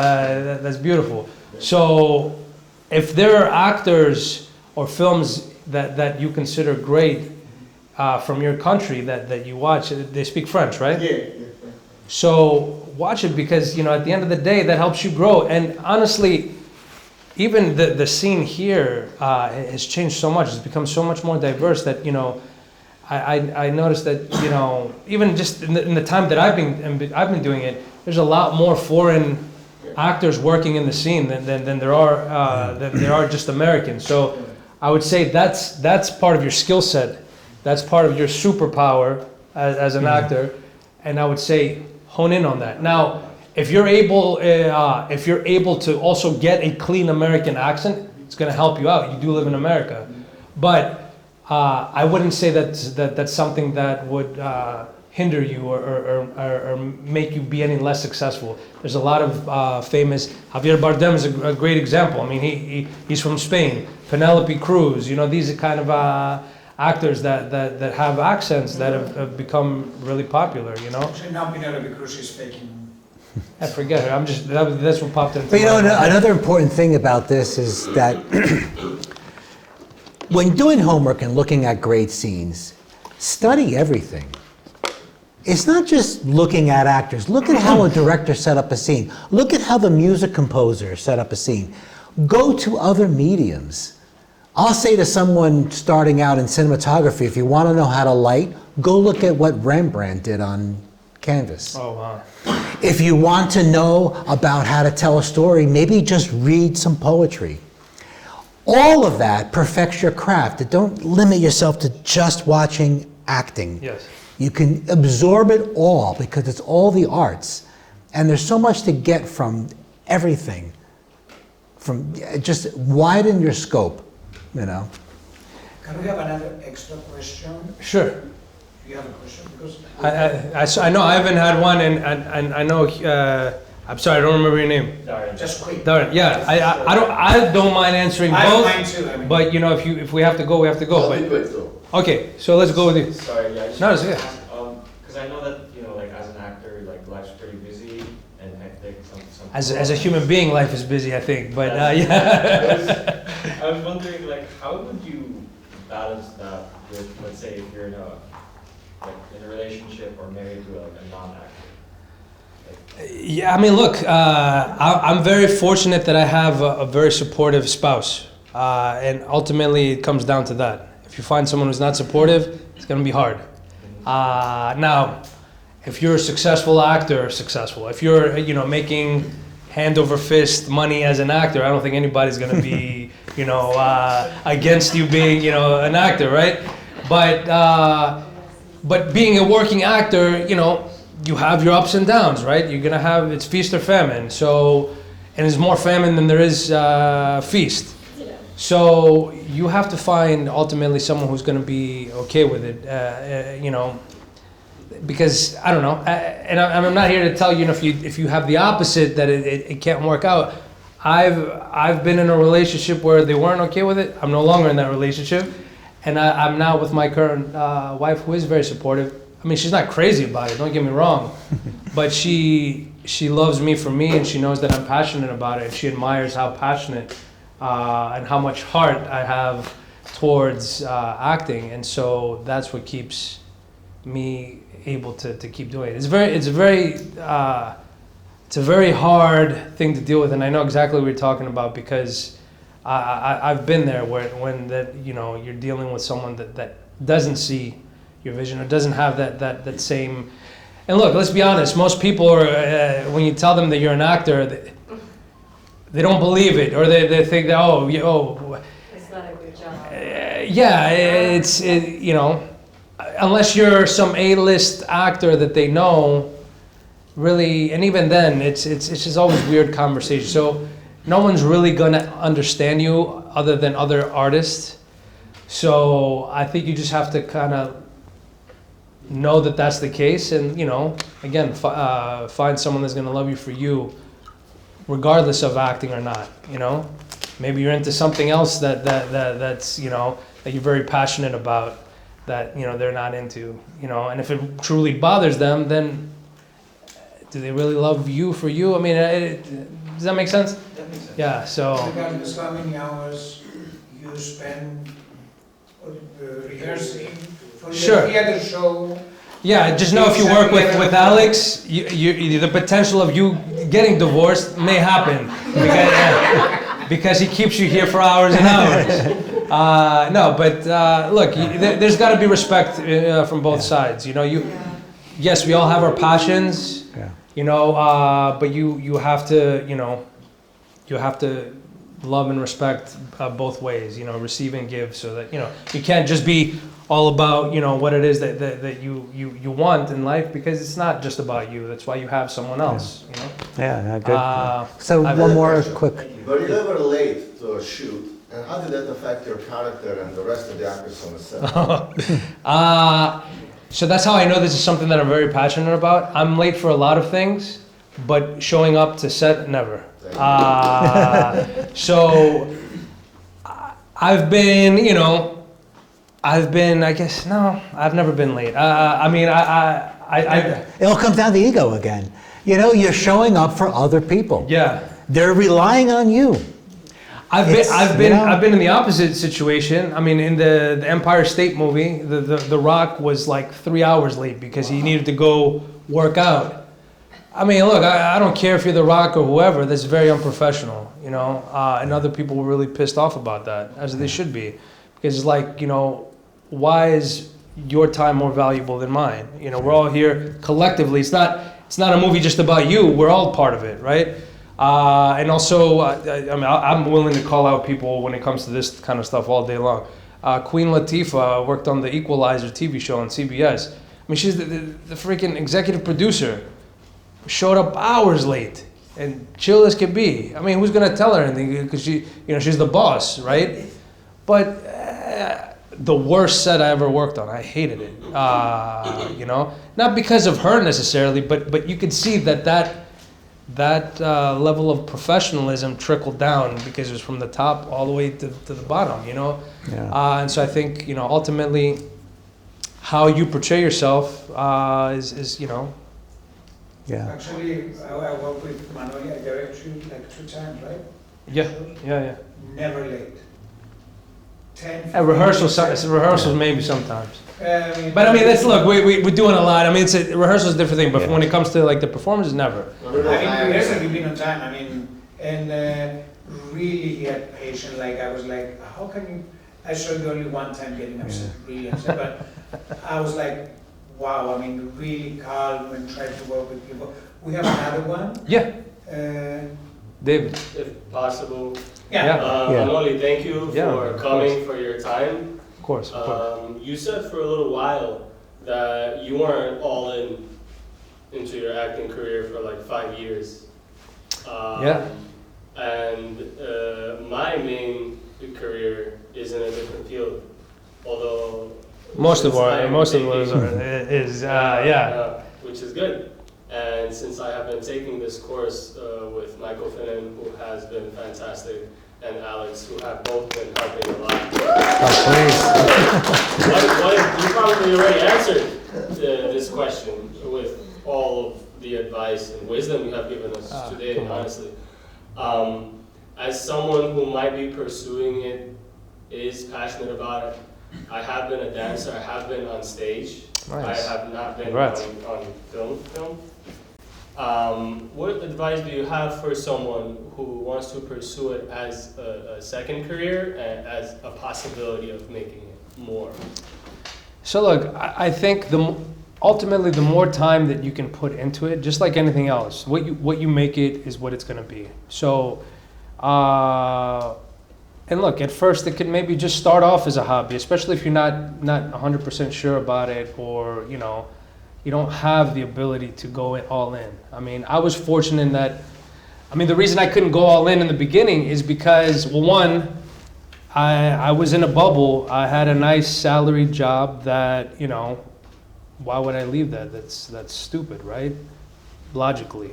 that's beautiful. So if there are actors or films that you consider great from your country that you watch, they speak French, right? Yeah. So watch it because at the end of the day that helps you grow. And honestly, even the scene here has changed so much. It's become so much more diverse that I noticed that even just in the time that I've been doing it, there's a lot more foreign actors working in the scene than there are just Americans. So I would say that's part of your skill set. That's part of your superpower as an actor, and I would say hone in on that. Now, if you're able to also get a clean American accent, it's going to help you out. You do live in America, but I wouldn't say that's something that would hinder you or make you be any less successful. There's a lot of famous. Javier Bardem is a great example. I mean, he's from Spain. Penelope Cruz. These are kind of actors that have accents that have become really popular. So now Penelope Cruz is faking. I forget her. That's what popped into But my mind. another important thing about this is that when doing homework and looking at great scenes, study everything. It's not just looking at actors. Look at how a director set up a scene. Look at how the music composer set up a scene. Go to other mediums. I'll say to someone starting out in cinematography, if you want to know how to light, go look at what Rembrandt did on canvas. Oh wow. If you want to know about how to tell a story, maybe just read some poetry. All of that perfects your craft. Don't limit yourself to just watching acting. Yes. You can absorb it all because it's all the arts. And there's so much to get from everything. Just widen your scope, Can we have another extra question? Sure. Do you have a question? Because I know Ivan had one, and I know I'm sorry, I don't remember your name. Just quick. Darren. Yeah, I don't mind answering I don't both. mind too. I mean. But you know, if we have to go, we have to go. I'll But be quick though. okay, so let's go with you. Sorry, yeah, I just No, wanted it's to okay. ask, because I know that, you know, like as an actor, like life's pretty busy and hectic. Some As a human being, life is busy, I think. But I yeah. was, I was wondering, like, how would you balance that with, let's say, if you're in a relationship or married to a non-actor? Yeah, I mean, look, I'm very fortunate that I have a very supportive spouse, and ultimately it comes down to that. If you find someone who's not supportive, it's going to be hard. Now, if you're a successful actor, if you're, you know, making hand over fist money as an actor, I don't think anybody's going to be, you know, against you being, you know, an actor, right? But being a working actor, you know, you have your ups and downs, right? You're gonna have, it's feast or famine. So, and there's more famine than there is feast. So you have to find ultimately someone who's gonna be okay with it, you know, because I don't know, and I'm not here to tell you, if you have the opposite that it can't work out. I've been in a relationship where they weren't okay with it. I'm no longer in that relationship, and I'm now with my current wife, who is very supportive. I mean, she's not crazy about it, don't get me wrong, but she loves me for me, and she knows that I'm passionate about it, and she admires how passionate and how much heart I have towards acting, and so that's what keeps me able to keep doing it. It's a very hard thing to deal with, and I know exactly what you're talking about, because I've been there when that, you know, you're dealing with someone that doesn't see your vision or doesn't have that same. And look, let's be honest, most people are, when you tell them that you're an actor, they don't believe it, or they think that, It's not a good job. you know, unless you're some A-list actor that they know, really, and even then, it's just always weird conversation. So no one's really gonna understand you other than other artists. So I think you just have to kind of know that that's the case, and, you know, again, find someone that's gonna love you for you, regardless of acting or not. You know, maybe you're into something else that's, you know, that you're very passionate about, that, you know, they're not into. You know, and if it truly bothers them, then do they really love you for you? I mean, does that make sense? That makes sense. Yeah. So. Regardless how many hours you spend rehearsing for Sure. the theater show. Yeah, just know if you work with Alex, the potential of you getting divorced may happen, because he keeps you here for hours and hours. No, but look, there's got to be respect from both sides. You know, yes, we all have our passions. Yeah. You know, but you have to, you know, you have to love and respect both ways. You know, receive and give, so that, you know, you can't just be all about, you know, what it is that you want in life, because it's not just about you. That's why you have someone else. You know. Yeah, good. So I've- one more quick. Were you ever late to a shoot, and how did that affect your character and the rest of the actors on the set? So that's how I know this is something that I'm very passionate about. I'm late for a lot of things, but showing up to set, never. So I've been, you know, I guess, no, I've never been late. I mean, It all comes down to ego again. You know, you're showing up for other people. yeah. They're relying on you. I've you know? been in the opposite situation. I mean, in the Empire State movie, the Rock was like 3 hours late because he needed to go work out. I mean, look, I don't care if you're The Rock or whoever. That's very unprofessional, you know. And other people were really pissed off about that, as they should be, because it's like, you know, why is your time more valuable than mine? You know, we're all here collectively. It's not a movie just about you. We're all part of it, right? And also, I mean, I'm willing to call out people when it comes to this kind of stuff all day long. Queen Latifah worked on the Equalizer TV show on CBS. I mean, she's the freaking executive producer. Showed up hours late and chill as could be. I mean, who's gonna tell her anything? Because she's the boss, right? But the worst set I ever worked on, I hated it. You know, not because of her necessarily, but you could see that that level of professionalism trickled down because it was from the top all the way to the bottom, you know? Yeah. And so I think, you know, ultimately how you portray yourself is, you know. Yeah. Actually, I worked with Manuel, I direct you like 2 times, right? Yeah. Never late. 10, At rehearsals, 15 rehearsals maybe sometimes. minutes. But I mean, let's look, we're doing a lot. I mean, rehearsal's a different thing, but Yeah. when it comes to like the performance, never. I mean, rehearsal, you've been on time, I mean, and really he had patience, like I was like, how can you, I saw you only one time getting upset, really upset, but I was like, wow, I mean, really calm and trying to work with people. We have another one. Yeah, Uh, David. If possible. yeah. Yeah. Yeah. Amoli, thank you Yeah, for of coming, for your time. Of course. You said for a little while that you weren't all into your acting career for like 5 years. Yeah. And my main career is in a different field, although Most of since our, I'm most of taking- us is, yeah. which is good. And since I have been taking this course with Michael Finnan, who has been fantastic, and Alex, who have both been helping a lot. Oh, please. You probably already answered this question with all of the advice and wisdom you have given us today, come on. honestly. As someone who might be pursuing it, is passionate about it, I have been a dancer, I have been on stage. Nice. I have not been Congrats. on film. What advice do you have for someone who wants to pursue it as a second career and as a possibility of making it more? So look, I think ultimately the more time that you can put into it, just like anything else, what you make it is what it's going to be. So, and look, at first it can maybe just start off as a hobby, especially if you're not 100% sure about it, or you know, you don't have the ability to go all in. I mean, I was fortunate in that. I mean, the reason I couldn't go all in the beginning is because, well, one, I was in a bubble. I had a nice salaried job that, you know, why would I leave that? That's stupid, right? Logically.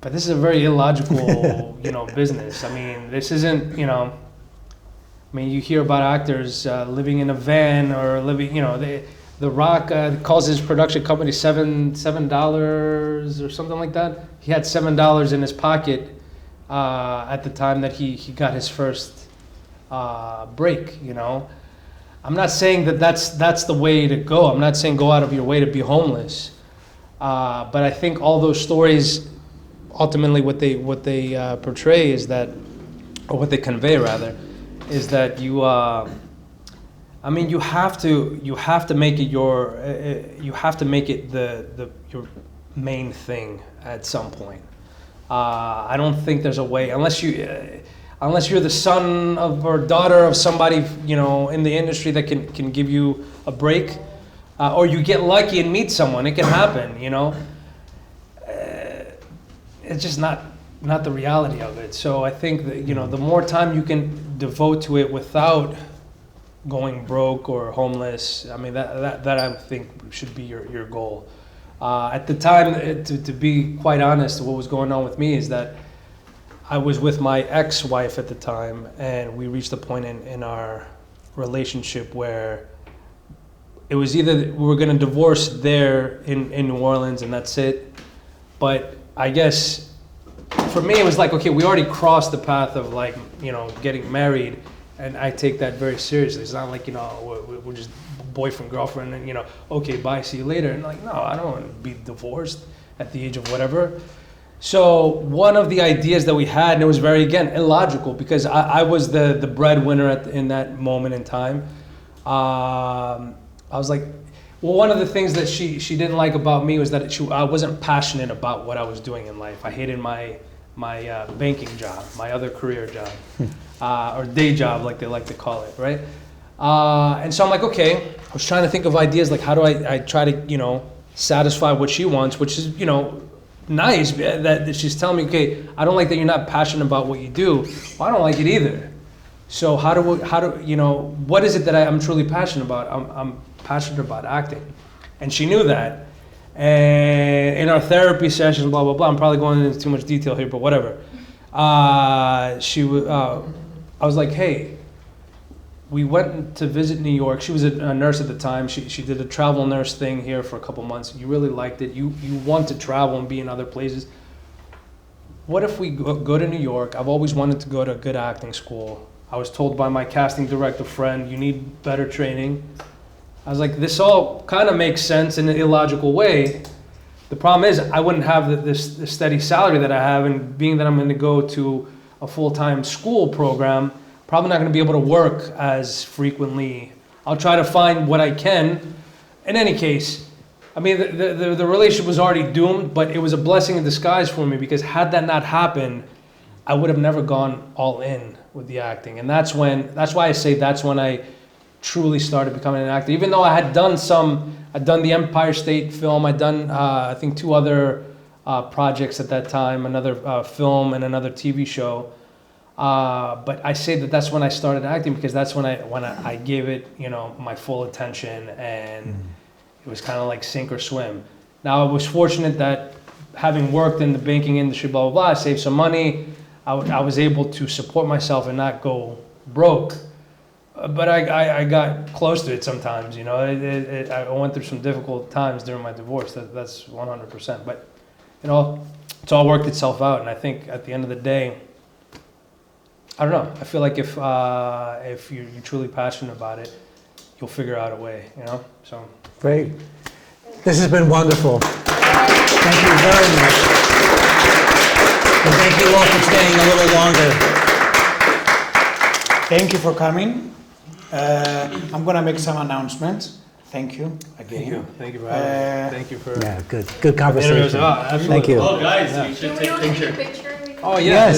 But this is a very illogical, you know, business. I mean, this isn't, you know, I mean, you hear about actors living in a van or living, you know, The Rock calls his production company $7 or something like that. He had $7 in his pocket at the time that he got his first break, you know. I'm not saying that's the way to go. I'm not saying go out of your way to be homeless. But I think all those stories, ultimately what they portray is that, or what they convey rather, is that you, I mean, you have to make it your main thing at some point. I don't think there's a way, unless you're the son of or daughter of somebody, you know, in the industry that can give you a break, or you get lucky and meet someone. It can happen, you know. It's just not the reality of it. So I think that, you know, the more time you can devote to it without going broke or homeless, I mean, that I think should be your goal. At the time, to be quite honest, what was going on with me is that I was with my ex-wife at the time, and we reached a point in our relationship where it was either we were going to divorce there in New Orleans and that's it. But I guess for me it was like, okay, we already crossed the path of, like, you know, getting married, and I take that very seriously. It's not like, you know, we're just boyfriend, girlfriend, and, you know, okay, bye, see you later. And like, no, I don't want to be divorced at the age of whatever. So one of the ideas that we had, and it was very, again, illogical, because I was the breadwinner in that moment in time. I was like, well, one of the things that she didn't like about me was that I wasn't passionate about what I was doing in life. I hated my banking job, my other career job, or day job, like they like to call it, right? And so I'm like, okay, I was trying to think of ideas, like how do I try to, you know, satisfy what she wants, which is, you know, nice that she's telling me, okay, I don't like that you're not passionate about what you do. Well, I don't like it either. So how do you know, what is it that I'm truly passionate about? I'm passionate about acting, and she knew that. And in our therapy sessions, blah, blah, blah, I'm probably going into too much detail here, but whatever. I was like, hey, we went to visit New York. She was a nurse at the time. She did a travel nurse thing here for a couple months. You really liked it. You want to travel and be in other places. What if we go to New York? I've always wanted to go to a good acting school. I was told by my casting director friend, you need better training. I was like, this all kind of makes sense in an illogical way. The problem is I wouldn't have this steady salary that I have, and being that I'm going to go to a full-time school program, probably not going to be able to work as frequently. I'll try to find what I can. In any case, I mean, the relationship was already doomed, but it was a blessing in disguise for me, because had that not happened, I would have never gone all in with the acting. And that's when I truly started becoming an actor. Even though I had done I'd done the Empire State film, I'd done, I think, 2 other projects at that time, another film and another TV show. But I say that's when I started acting, because that's when I gave it, my full attention, and it was kind of like sink or swim. Now, I was fortunate that having worked in the banking industry, blah, blah, blah, I saved some money. I was able to support myself and not go broke. But I got close to it sometimes, I went through some difficult times during my divorce. That's 100%. But, it's all worked itself out. And I think at the end of the day, I don't know. I feel like if you're truly passionate about it, you'll figure out a way, So Great. This has been wonderful. Thank you very much. And thank you all for staying a little longer. Thank you for coming. I'm going to make some announcements. Thank you again. Thank you for having me. Thank you for... Yeah, good conversation. Absolutely. Thank you. Oh, guys, Yeah. we should Can we take all a take a picture. picture? Oh, yeah. Yes.